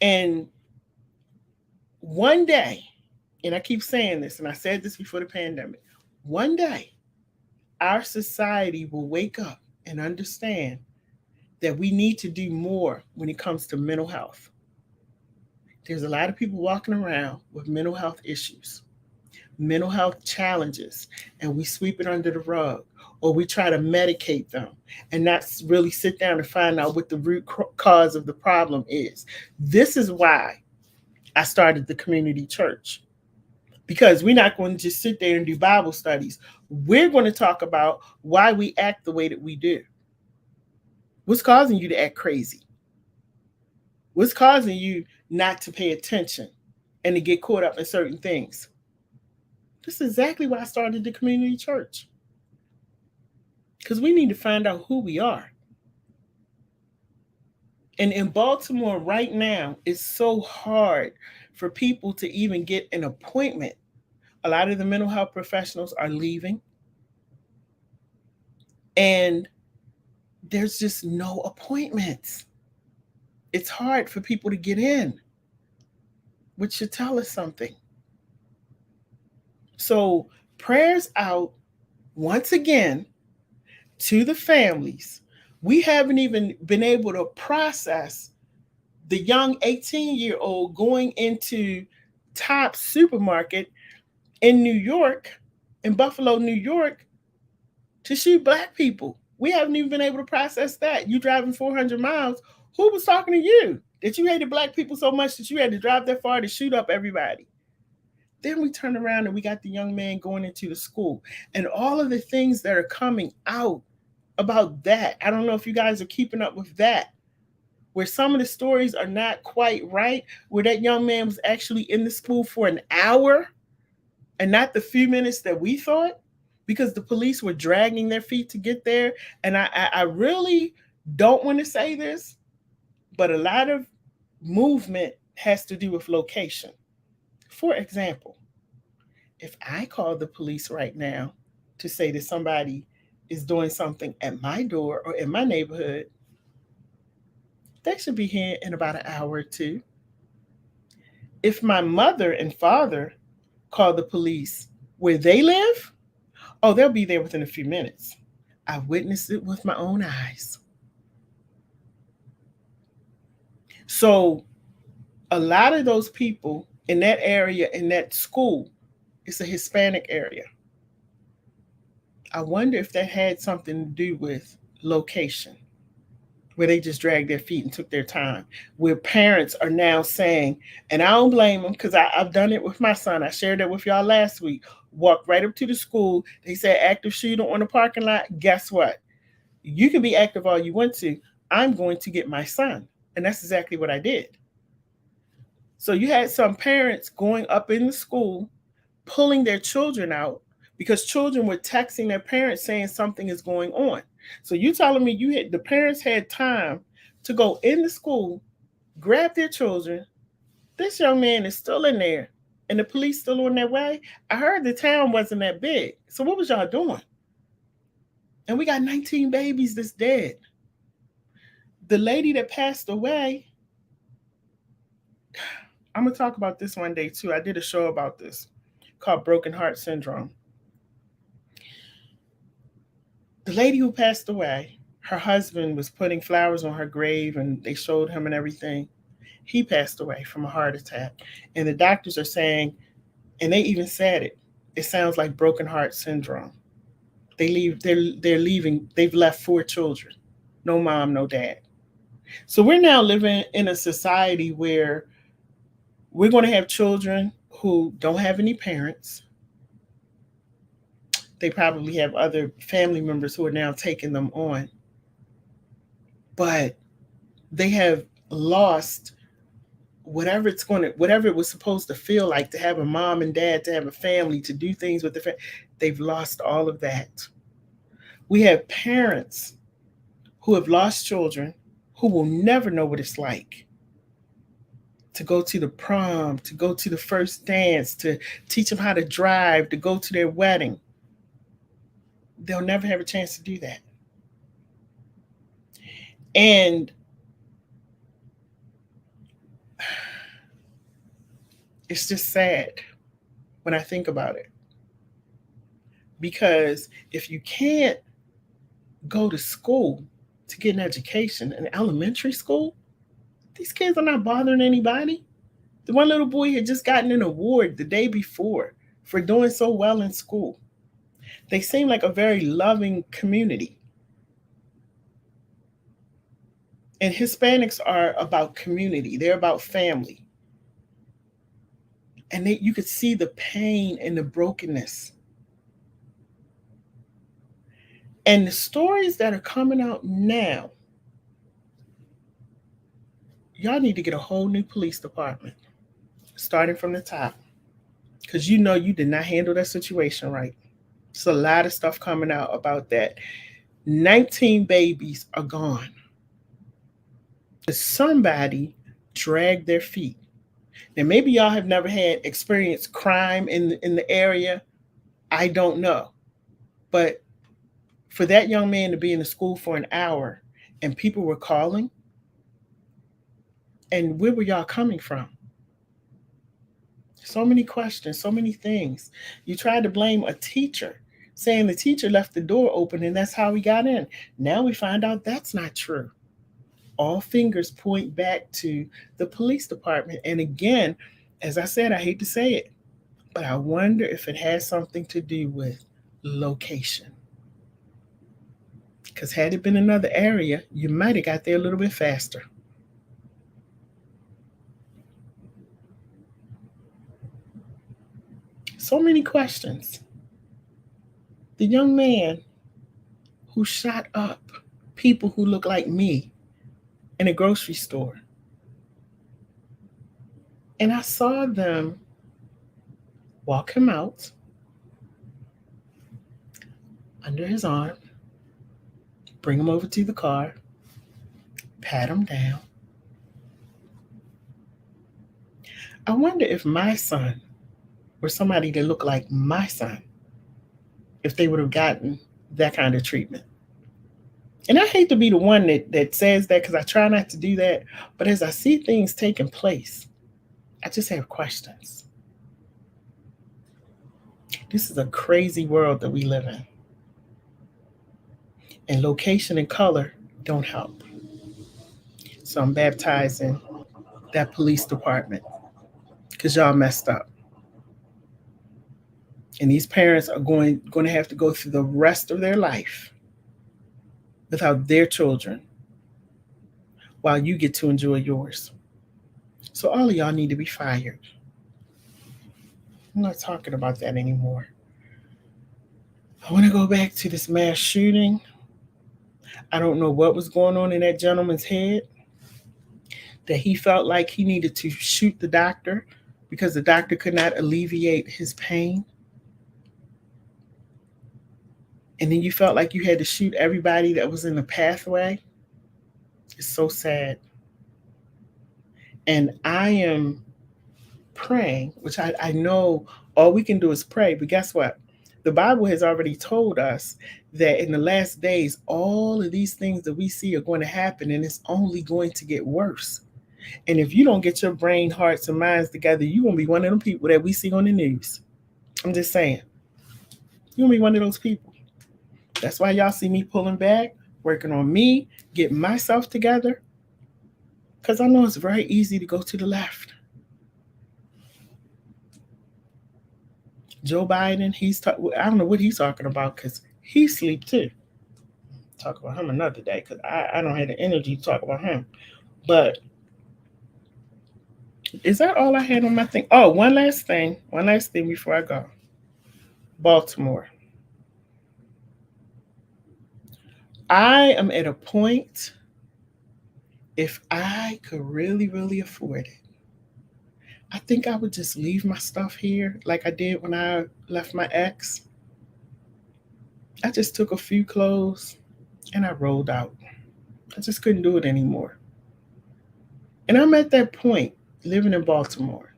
And one day, and I keep saying this, and I said this before the pandemic, one day our society will wake up and understand that we need to do more when it comes to mental health. There's a lot of people walking around with mental health issues, mental health challenges, and we sweep it under the rug, or we try to medicate them and not really sit down and find out what the root cause of the problem is. This is why I started the community church, because we're not going to just sit there and do Bible studies. We're going to talk about why we act the way that we do. What's causing you to act crazy? What's causing you not to pay attention and to get caught up in certain things? This is exactly why I started the community church. Because we need to find out who we are. And in Baltimore right now, it's so hard for people to even get an appointment. A lot of the mental health professionals are leaving. And there's just no appointments. It's hard for people to get in, which should tell us something. So prayers out once again to the families. We haven't even been able to process the young 18-year-old going into Top Supermarket in New York, in Buffalo, New York, to shoot Black people. We haven't even been able to process that. You driving 400 miles. Who was talking to you that you hated Black people so much that you had to drive that far to shoot up everybody? Then we turn around and we got the young man going into the school and all of the things that are coming out about that. I don't know if you guys are keeping up with that, where some of the stories are not quite right, where that young man was actually in the school for an hour and not the few minutes that we thought, because the police were dragging their feet to get there. And I really don't want to say this, but a lot of movement has to do with location. For example, if I call the police right now to say that somebody is doing something at my door or in my neighborhood, they should be here in about an hour or two. If my mother and father call the police where they live, oh, they'll be there within a few minutes. I witnessed it with my own eyes. So A lot of those people in that area, in that school, it's a Hispanic area. I wonder if that had something to do with location, where they just dragged their feet and took their time, where parents are now saying, and I don't blame them because I've done it with my son. I shared that with y'all last week. Walked right up to the school. They said active shooter on the parking lot. Guess what? You can be active all you want to. I'm going to get my son. And that's exactly what I did. So you had some parents going up in the school, pulling their children out because children were texting their parents saying something is going on. So you telling me the parents had time to go in the school, grab their children. This young man is still in there and the police still on their way. I heard the town wasn't that big. So what was y'all doing? And we got 19 babies that's dead. The lady that passed away, I'm going to talk about this one day too. I did a show about this called Broken Heart Syndrome. The lady who passed away, her husband was putting flowers on her grave and they showed him and everything. He passed away from a heart attack. And the doctors are saying, and they even said it sounds like broken heart syndrome. They're leaving, they've left 4 children. No mom, no dad. So we're now living in a society where we're going to have children who don't have any parents. They probably have other family members who are now taking them on. But they have lost whatever it was supposed to feel like to have a mom and dad, to have a family, to do things with the family. They've lost all of that. We have parents who have lost children who will never know what it's like to go to the prom, to go to the first dance, to teach them how to drive, to go to their wedding. They'll never have a chance to do that. And it's just sad when I think about it. Because if you can't go to school to get an education in elementary school, these kids are not bothering anybody. The one little boy had just gotten an award the day before for doing so well in school. They seem like a very loving community. And Hispanics are about community. They're about family. And you could see the pain and the brokenness. And the stories that are coming out now, y'all need to get a whole new police department, starting from the top. Because you know you did not handle that situation right. There's a lot of stuff coming out about that. 19 babies are gone. Somebody dragged their feet. Now, maybe y'all have never had experienced crime in the area. I don't know. But for that young man to be in the school for an hour and people were calling, and where were y'all coming from? So many questions, so many things. You tried to blame a teacher, saying the teacher left the door open and that's how he got in. Now we find out that's not true. All fingers point back to the police department. And again, as I said, I hate to say it, but I wonder if it has something to do with location. Because had it been another area, you might have got there a little bit faster. So many questions. The young man who shot up people who look like me in a grocery store. And I saw them walk him out under his arm, bring him over to the car, pat him down. I wonder if my son were somebody that looked like my son, if they would have gotten that kind of treatment. And I hate to be the one that says that because I try not to do that. But as I see things taking place, I just have questions. This is a crazy world that we live in. And location and color don't help. So I'm baptizing that police department because y'all messed up. And these parents are going to have to go through the rest of their life without their children while you get to enjoy yours. So all of y'all need to be fired. I'm not talking about that anymore. I want to go back to this mass shooting. I don't know what was going on in that gentleman's head, that he felt like he needed to shoot the doctor because the doctor could not alleviate his pain. And then you felt like you had to shoot everybody that was in the pathway. It's so sad. And I am praying, which I know all we can do is pray, but guess what? The Bible has already told us that in the last days, all of these things that we see are going to happen, and it's only going to get worse. And if you don't get your brain, hearts, and minds together, you're going to be one of them people that we see on the news. I'm just saying. You're going to be one of those people. That's why y'all see me pulling back, working on me, getting myself together, because I know it's very easy to go to the left. Joe Biden, I don't know what he's talking about because he sleep too. Talk about him another day because I don't have the energy to talk about him. But is that all I had on my thing? Oh, one last thing before I go. Baltimore. I am at a point, if I could really, really afford it, I think I would just leave my stuff here like I did when I left my ex. I just took a few clothes and I rolled out. I just couldn't do it anymore. And I'm at that point living in Baltimore.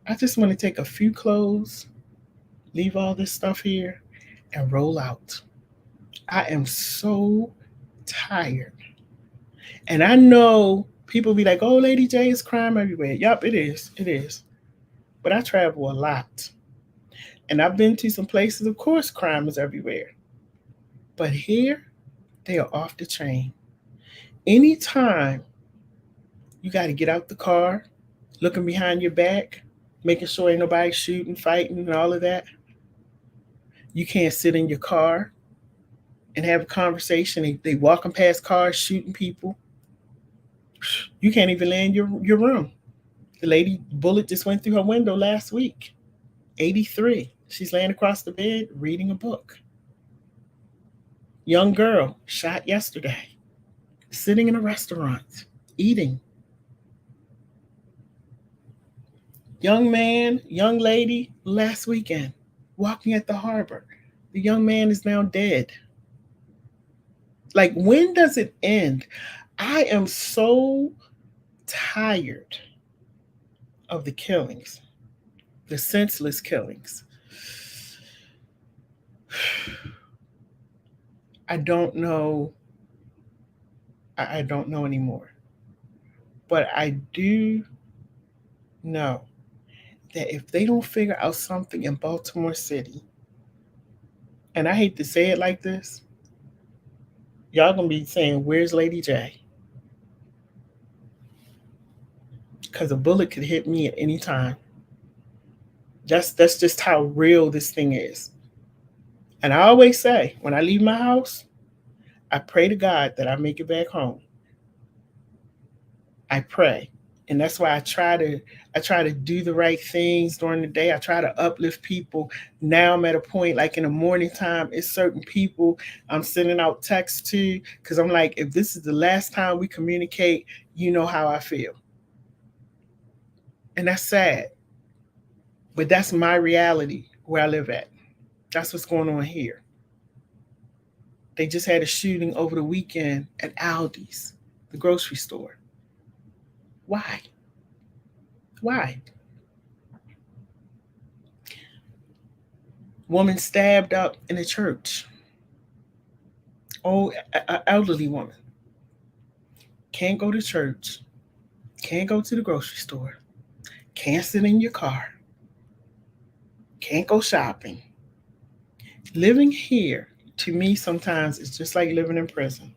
I just want to take a few clothes, leave all this stuff here, and roll out. I am so tired. And I know people be like, oh, Lady J, is crime everywhere. Yup, it is. It is. But I travel a lot. And I've been to some places, of course, crime is everywhere. But here, they are off the chain. Anytime you got to get out the car, looking behind your back, making sure ain't nobody shooting, fighting, and all of that. You can't sit in your car and have a conversation. They walking past cars, shooting people. You can't even land your room. The lady bullet just went through her window last week. 83. She's laying across the bed reading a book. Young girl shot yesterday, sitting in a restaurant, eating. Young man, young lady, last weekend, walking at the harbor. The young man is now dead. Like, when does it end? I am so tired of the killings, the senseless killings. I don't know. I don't know anymore. But I do know that if they don't figure out something in Baltimore City, and I hate to say it like this, y'all gonna be saying, where's Lady J? Because a bullet could hit me at any time. That's just how real this thing is. And I always say, when I leave my house, I pray to God that I make it back home. I pray. And that's why I try to do the right things during the day. I try to uplift people. Now I'm at a point, like in the morning time, it's certain people I'm sending out texts to, because I'm like, if this is the last time we communicate, you know how I feel. And that's sad. But that's my reality where I live at. That's what's going on here. They just had a shooting over the weekend at Aldi's, the grocery store. Why? Why? Woman stabbed up in a church. Oh, an elderly woman. Can't go to church. Can't go to the grocery store. Can't sit in your car. Can't go shopping. Living here, to me, sometimes it's just like living in prison.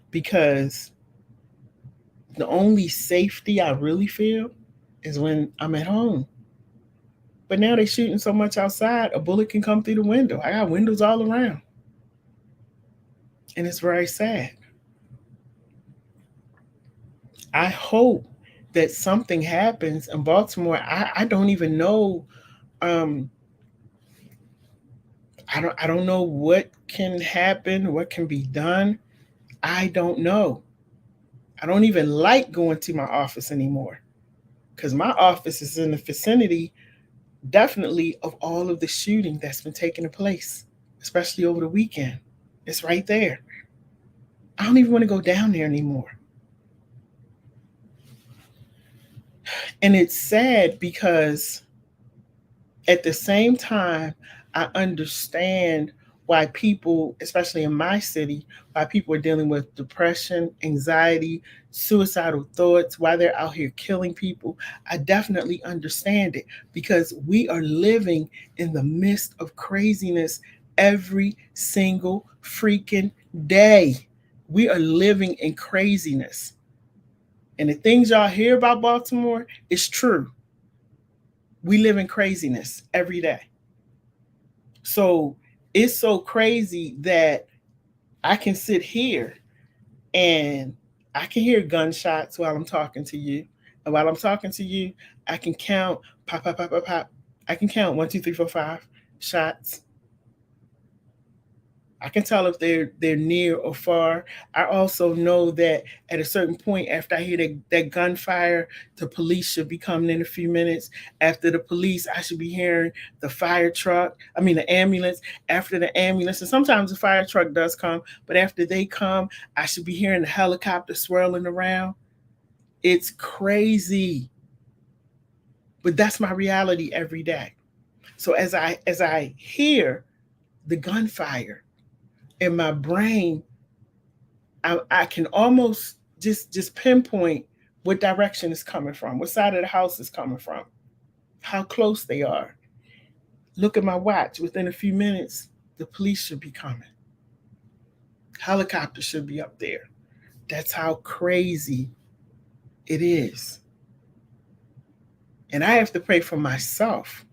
Because The only safety I really feel is when I'm at home. But now they're shooting so much outside, a bullet can come through the window. I got windows all around. And it's very sad. I hope that something happens in Baltimore. I don't even know. Um, I don't know what can happen, what can be done. I don't know. I don't even like going to my office anymore because my office is in the vicinity, definitely, of all of the shooting that's been taking place, especially over the weekend. It's right there. I don't even want to go down there anymore. And it's sad because at the same time, I understand why people, especially in my city, why people are dealing with depression, anxiety, suicidal thoughts, why they're out here killing people. I definitely understand it because we are living in the midst of craziness every single freaking day. We are living in craziness. And the things y'all hear about Baltimore is true. We live in craziness every day. So it's so crazy that I can sit here and I can hear gunshots while I'm talking to you. And while I'm talking to you, I can count pop, pop, pop, pop, pop. I can count 1, 2, 3, 4, 5 shots. I can tell if they're near or far. I also know that at a certain point, after I hear that gunfire, the police should be coming in a few minutes. After the police, I should be hearing the fire truck. I mean, the ambulance. After the ambulance, and sometimes the fire truck does come, but after they come, I should be hearing the helicopter swirling around. It's crazy, but that's my reality every day. So as I hear the gunfire in my brain, I can almost just pinpoint what direction it's coming from, what side of the house is coming from, how close they are. Look at my watch. Within a few minutes, the police should be coming. Helicopter should be up there. That's how crazy it is. And I have to pray for myself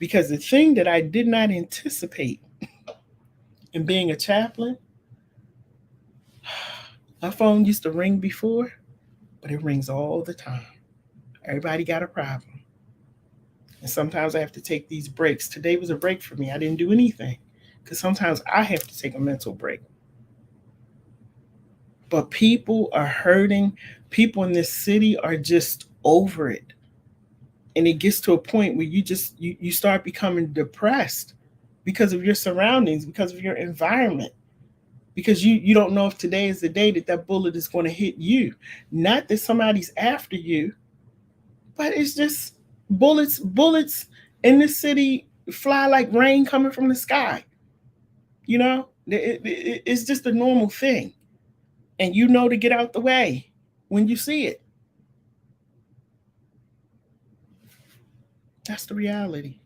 because the thing that I did not anticipate in being a chaplain, my phone used to ring before, but it rings all the time. Everybody got a problem. And sometimes I have to take these breaks. Today was a break for me. I didn't do anything because sometimes I have to take a mental break. But people are hurting. People in this city are just over it. And it gets to a point where you start becoming depressed because of your surroundings, because of your environment. Because you don't know if today is the day that bullet is going to hit you. Not that somebody's after you, but it's just bullets in this city fly like rain coming from the sky. You know, it's just a normal thing. And you know to get out the way when you see it. That's the reality.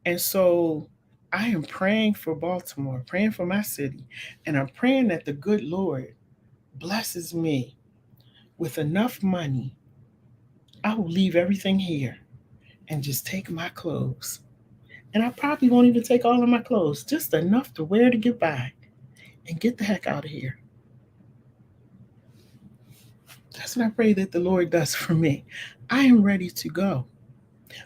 And so I am praying for Baltimore, praying for my city, and I'm praying that the good Lord blesses me with enough money. I will leave everything here and just take my clothes. And I probably won't even take all of my clothes, just enough to wear to get by and get the heck out of here. That's what I pray that the Lord does for me. I am ready to go.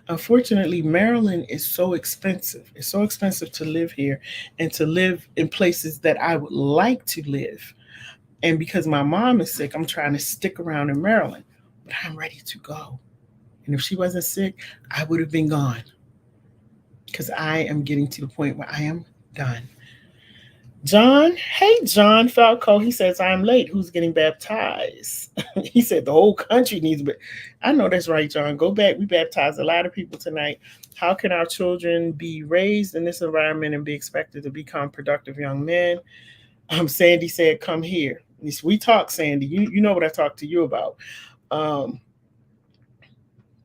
Unfortunately, Maryland is so expensive. It's so expensive to live here and to live in places that I would like to live. And because my mom is sick, I'm trying to stick around in Maryland. But I'm ready to go. And if she wasn't sick, I would have been gone. Because I am getting to the point where I am done. John, hey, John Falco, he says, I'm late. Who's getting baptized? He said the whole country needs, but I know that's right, John. Go back. We baptized a lot of people tonight. How can our children be raised in this environment and be expected to become productive young men? Sandy said, come here. We talk, Sandy. You know what I talked to you about.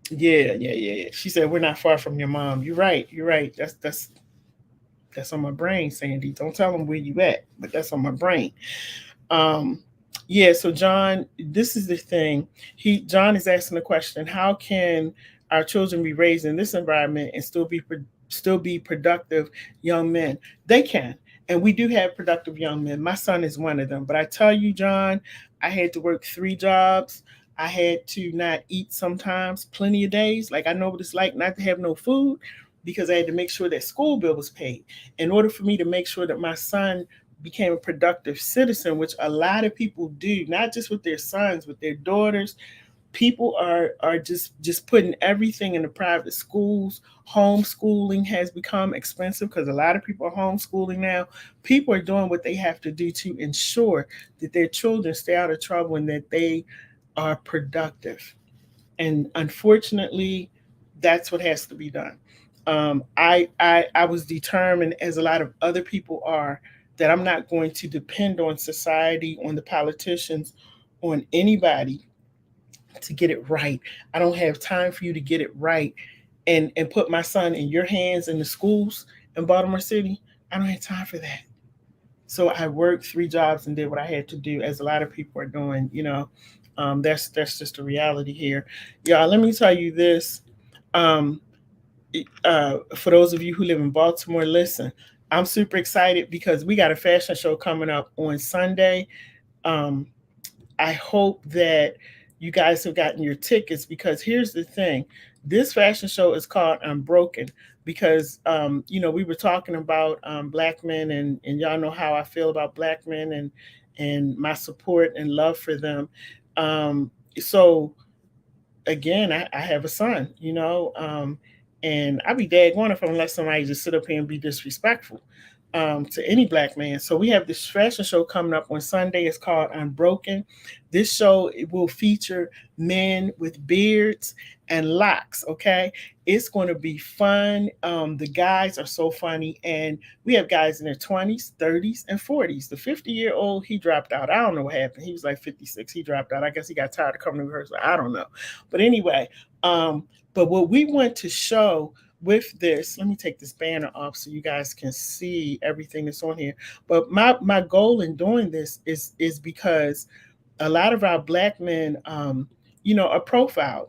Yeah. She said, we're not far from your mom. You're right. That's on my brain, Sandy. Don't tell them where you at, but that's on my brain. Yeah, so John, this is the thing. John is asking the question: how can our children be raised in this environment and still be productive young men? They can, and we do have productive young men. My son is one of them. But I tell you, John, I had to work 3 jobs. I had to not eat sometimes, plenty of days. Like I know what it's like not to have no food because I had to make sure that school bill was paid. In order for me to make sure that my son became a productive citizen, which a lot of people do, not just with their sons, with their daughters. People are just putting everything in the private schools. Homeschooling has become expensive because a lot of people are homeschooling now. People are doing what they have to do to ensure that their children stay out of trouble and that they are productive. And unfortunately, that's what has to be done. I was determined, as a lot of other people are, that I'm not going to depend on society, on the politicians, on anybody to get it right. I don't have time for you to get it right and put my son in your hands in the schools in Baltimore City. I don't have time for that. So I worked 3 jobs and did what I had to do, as a lot of people are doing. That's just a reality here. Y'all, let me tell you this. Um, for those of you who live in Baltimore, listen, I'm super excited because we got a fashion show coming up on Sunday. Um, I hope that you guys have gotten your tickets, because here's the thing. This fashion show is called Unbroken because, we were talking about black men, and y'all know how I feel about black men and my support and love for them. So again, I have a son, and I'd be daggone if I'm let somebody just sit up here and be disrespectful to any black man. So we have this fashion show coming up on Sunday. It's called Unbroken. This show, it will feature men with beards and locks. Okay, it's going to be fun. The guys are so funny, and we have guys in their 20s, 30s, and 40s. The 50-year-old, he dropped out. I don't know what happened. He was like 56. He dropped out. I guess he got tired of coming to rehearsal. I don't know. But anyway, um, but what we want to show with this, let me take this banner off so you guys can see everything that's on here. But my goal in doing this is because a lot of our black men, are profiled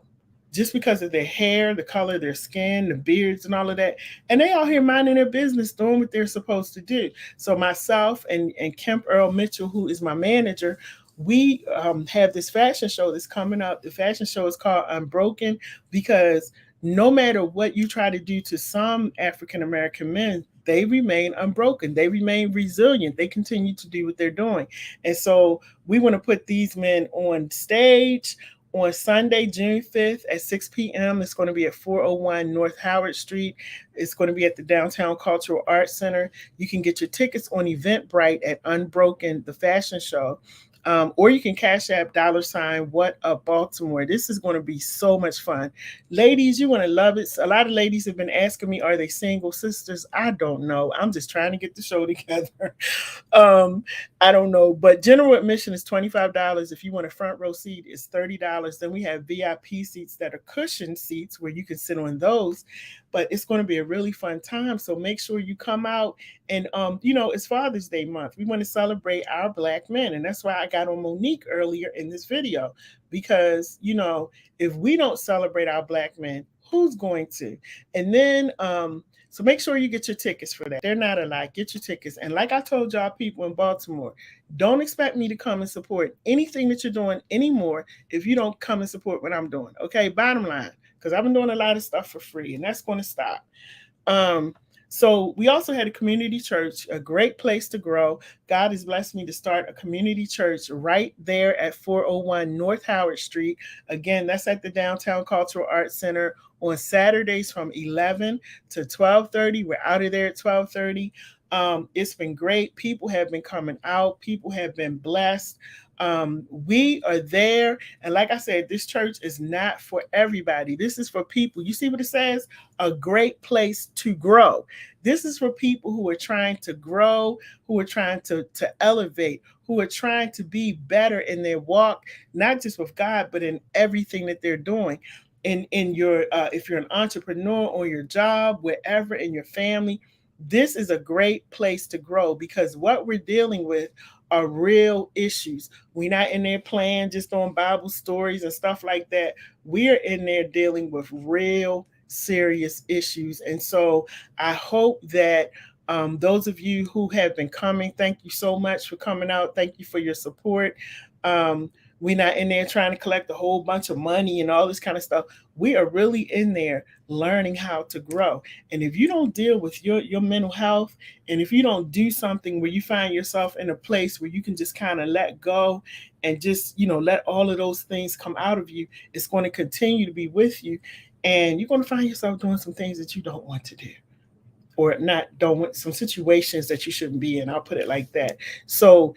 just because of their hair, the color of their skin, the beards, and all of that. And they out here minding their business, doing what they're supposed to do. So myself and Kemp Earl Mitchell, who is my manager, we have this fashion show that's coming up. The fashion show is called Unbroken because no matter what you try to do to some African American men, they remain unbroken. They remain resilient. They continue to do what they're doing. And so we want to put these men on stage on Sunday, June 5th at 6 p.m. It's going to be at 401 North Howard Street. It's going to be at the Downtown Cultural Arts Center. You can get your tickets on Eventbrite at Unbroken, the fashion show. Or you can cash app $ what up Baltimore. This is going to be so much fun. Ladies, you're going to love it. A lot of ladies have been asking me, are they single sisters? I don't know. I'm just trying to get the show together. um, I don't know. But general admission is $25. If you want a front row seat, it's $30. Then we have VIP seats that are cushioned seats where you can sit on those. But it's going to be a really fun time. So make sure you come out. And it's Father's Day month. We want to celebrate our black men. And that's why I got on Monique earlier in this video. Because, if we don't celebrate our black men, who's going to? And then so make sure you get your tickets for that. They're not a lie. Get your tickets. And like I told y'all people in Baltimore, don't expect me to come and support anything that you're doing anymore if you don't come and support what I'm doing. Okay, bottom line. Because I've been doing a lot of stuff for free, and that's going to stop. Um, so we also had a community church, a great place to grow. God has blessed me to start a community church right there at 401 North Howard Street. Again, that's at the Downtown Cultural Arts Center on Saturdays from 11 to 12:30. We're out of there at 12:30. It's been great. People have been coming out. People have been blessed. We are there. And like I said, this church is not for everybody. This is for people. You see what it says? A great place to grow. This is for people who are trying to grow, who are trying to elevate, who are trying to be better in their walk, not just with God, but in everything that they're doing. In your if you're an entrepreneur or your job, wherever, in your family, this is a great place to grow because what we're dealing with are real issues. We're not in there playing just on Bible stories and stuff like that. We're in there dealing with real serious issues. And so I hope that those of you who have been coming, thank you so much for coming out. Thank you for your support. Um, we're not in there trying to collect a whole bunch of money and all this kind of stuff. We are really in there learning how to grow. And if you don't deal with your mental health, and if you don't do something where you find yourself in a place where you can just kind of let go and just, let all of those things come out of you, it's going to continue to be with you. And you're going to find yourself doing some things that you don't want to do, or not don't want, some situations that you shouldn't be in. I'll put it like that. So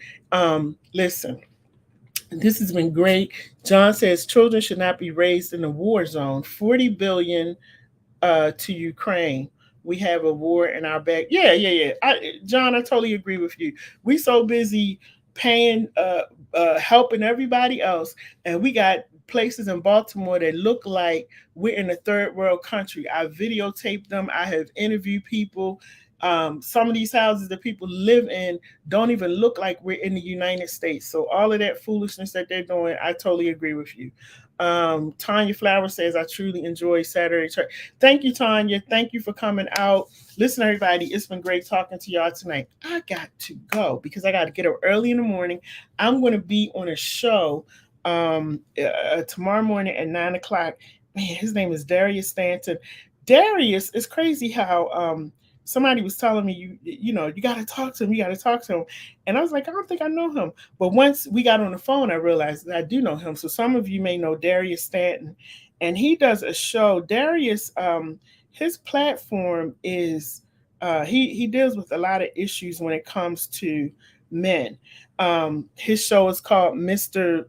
listen, this has been great. John says children should not be raised in a war zone. 40 billion to Ukraine. We have a war in our back. Yeah. John, I totally agree with you. We so busy paying, helping everybody else, and we got places in Baltimore that look like we're in a third world country. I videotaped them. I have interviewed people. Some of these houses that people live in don't even look like we're in the United States. So all of that foolishness that they're doing, I totally agree with you. Tanya Flower says, I truly enjoy Saturday church. Thank you, Tanya. Thank you for coming out. Listen, everybody, it's been great talking to y'all tonight. I got to go because I got to get up early in the morning. I'm going to be on a show tomorrow morning at 9 o'clock. Man, his name is Darius Stanton. Darius, it's crazy how somebody was telling me, you got to talk to him. You got to talk to him. And I was like, I don't think I know him. But once we got on the phone, I realized that I do know him. So some of you may know Darius Stanton. And he does a show. Darius, his platform is, he deals with a lot of issues when it comes to men. His show is called Mr.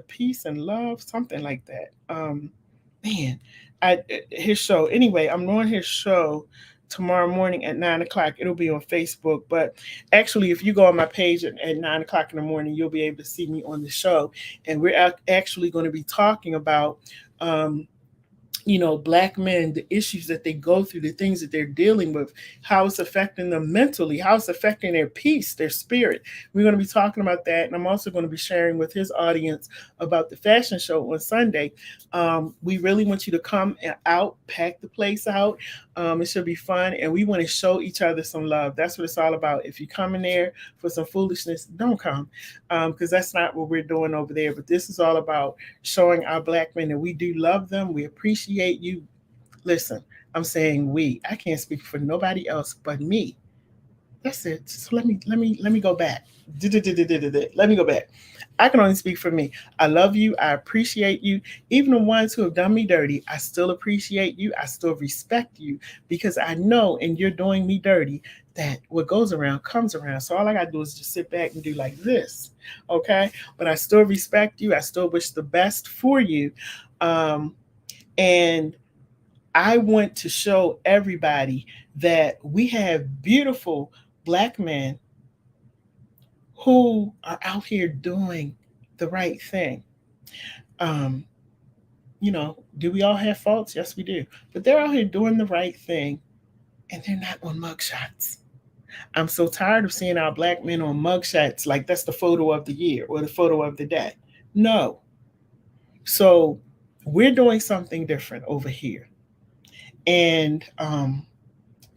Peace and Love? Something like that. Man, his show. Anyway, I'm on his show tomorrow morning at 9 o'clock. It'll be on Facebook. But actually, if you go on my page at 9 o'clock in the morning, you'll be able to see me on the show. And we're actually going to be talking about Black men, the issues that they go through, the things that they're dealing with, how it's affecting them mentally, how it's affecting their peace, their spirit. We're going to be talking about that. And I'm also going to be sharing with his audience about the fashion show on Sunday. We really want you to come out, pack the place out. It should be fun. And we want to show each other some love. That's what it's all about. If you come in there for some foolishness, don't come, because that's not what we're doing over there. But this is all about showing our Black men that we do love them. We appreciate you. Listen, I'm saying we. I can't speak for nobody else but me. That's it. So let me go back. Let me go back. I can only speak for me. I love you. I appreciate you. Even the ones who have done me dirty, I still appreciate you. I still respect you because I know in you're doing me dirty that what goes around comes around. So all I got to do is just sit back and do like this. Okay. But I still respect you. I still wish the best for you. And I want to show everybody that we have beautiful Black men who are out here doing the right thing. Um, do we all have faults? Yes, we do. But they're out here doing the right thing and they're not on mugshots. I'm so tired of seeing our Black men on mugshots like that's the photo of the year or the photo of the day. No. So we're doing something different over here. And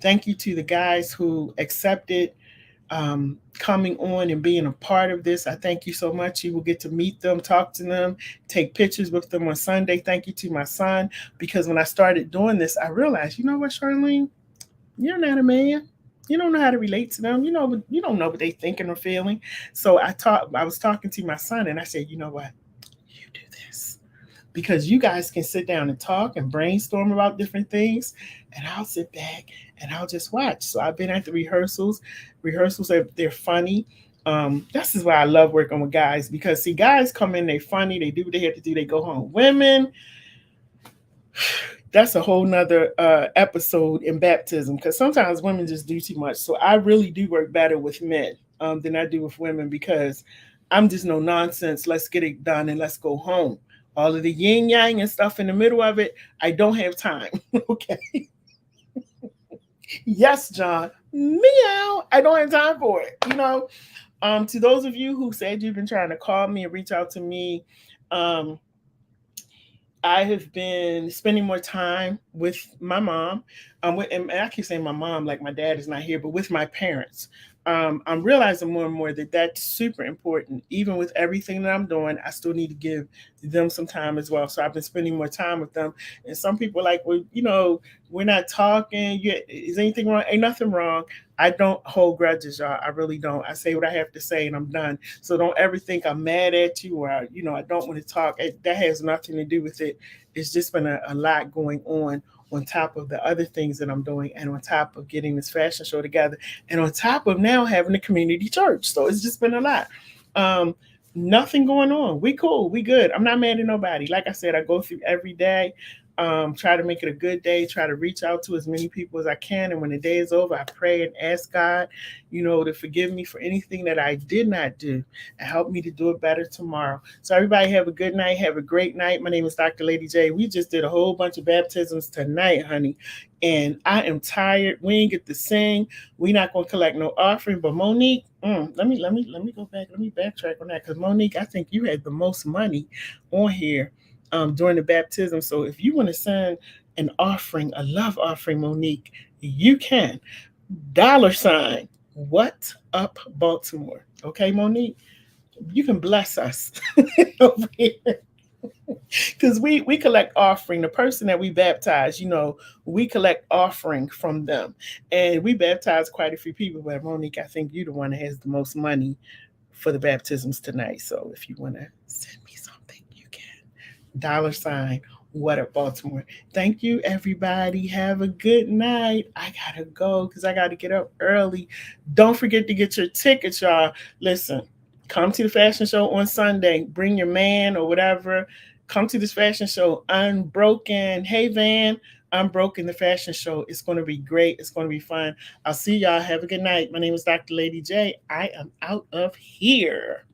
thank you to the guys who accepted coming on and being a part of this. I thank you so much. You will get to meet them, talk to them, take pictures with them on Sunday. Thank you to my son, because when I started doing this, I realized, you know what, Charlene, you're not a man. You don't know how to relate to them. You don't know what they thinking or feeling. So I was talking to my son and I said, you know what, you do this because you guys can sit down and talk and brainstorm about different things, and I'll sit back and I'll just watch. So I've been at the rehearsals. Rehearsals they're funny. This is why I love working with guys, because see, guys come in, they funny, they do what they have to do, they go home. Women, that's a whole nother episode in baptism, because sometimes women just do too much. So I really do work better with men than I do with women, because I'm just no nonsense. Let's get it done and let's go home. All of the yin yang and stuff in the middle of it, I don't have time. Okay. Yes, John. Meow. I don't have time for it. To those of you who said you've been trying to call me and reach out to me, um, I have been spending more time with my mom. And I keep saying my mom like my dad is not here, but with my parents. I'm realizing more and more that that's super important. Even with everything that I'm doing, I still need to give them some time as well. So I've been spending more time with them. And some people are like, well, we're not talking. Is anything wrong? Ain't nothing wrong. I don't hold grudges, y'all. I really don't. I say what I have to say and I'm done. So don't ever think I'm mad at you or, I don't want to talk. That has nothing to do with it. It's just been a lot going on top of the other things that I'm doing and on top of getting this fashion show together and on top of now having a community church. So it's just been a lot. Um, Nothing going on. We cool. We good. I'm not mad at nobody. Like I said, I go through every day. Try to make it a good day, try to reach out to as many people as I can. And when the day is over, I pray and ask God, to forgive me for anything that I did not do and help me to do it better tomorrow. So everybody have a good night. Have a great night. My name is Dr. Lady J. We just did a whole bunch of baptisms tonight, honey. And I am tired. We ain't get to sing. We not gonna collect no offering. But Monique, let me go back. Let me backtrack on that. Because Monique, I think you had the most money on here during the baptism. So if you want to send an offering, a love offering, Monique, you can. Dollar sign, what up, Baltimore? Okay, Monique, you can bless us over here because we collect offering. The person that we baptize, we collect offering from them, and we baptize quite a few people. But Monique, I think you're the one that has the most money for the baptisms tonight. So if you want to send me something, you can. Dollar sign, what up, Baltimore? Thank you, everybody. Have a good night. I gotta go because I gotta get up early. Don't forget to get your tickets, y'all. Listen, come to the fashion show on Sunday. Bring your man or whatever. Come to this fashion show. Unbroken. Hey, Van. Unbroken, the fashion show. It's going to be great. It's going to be fun. I'll see y'all. Have a good night. My name is Dr. Lady J. I am out of here.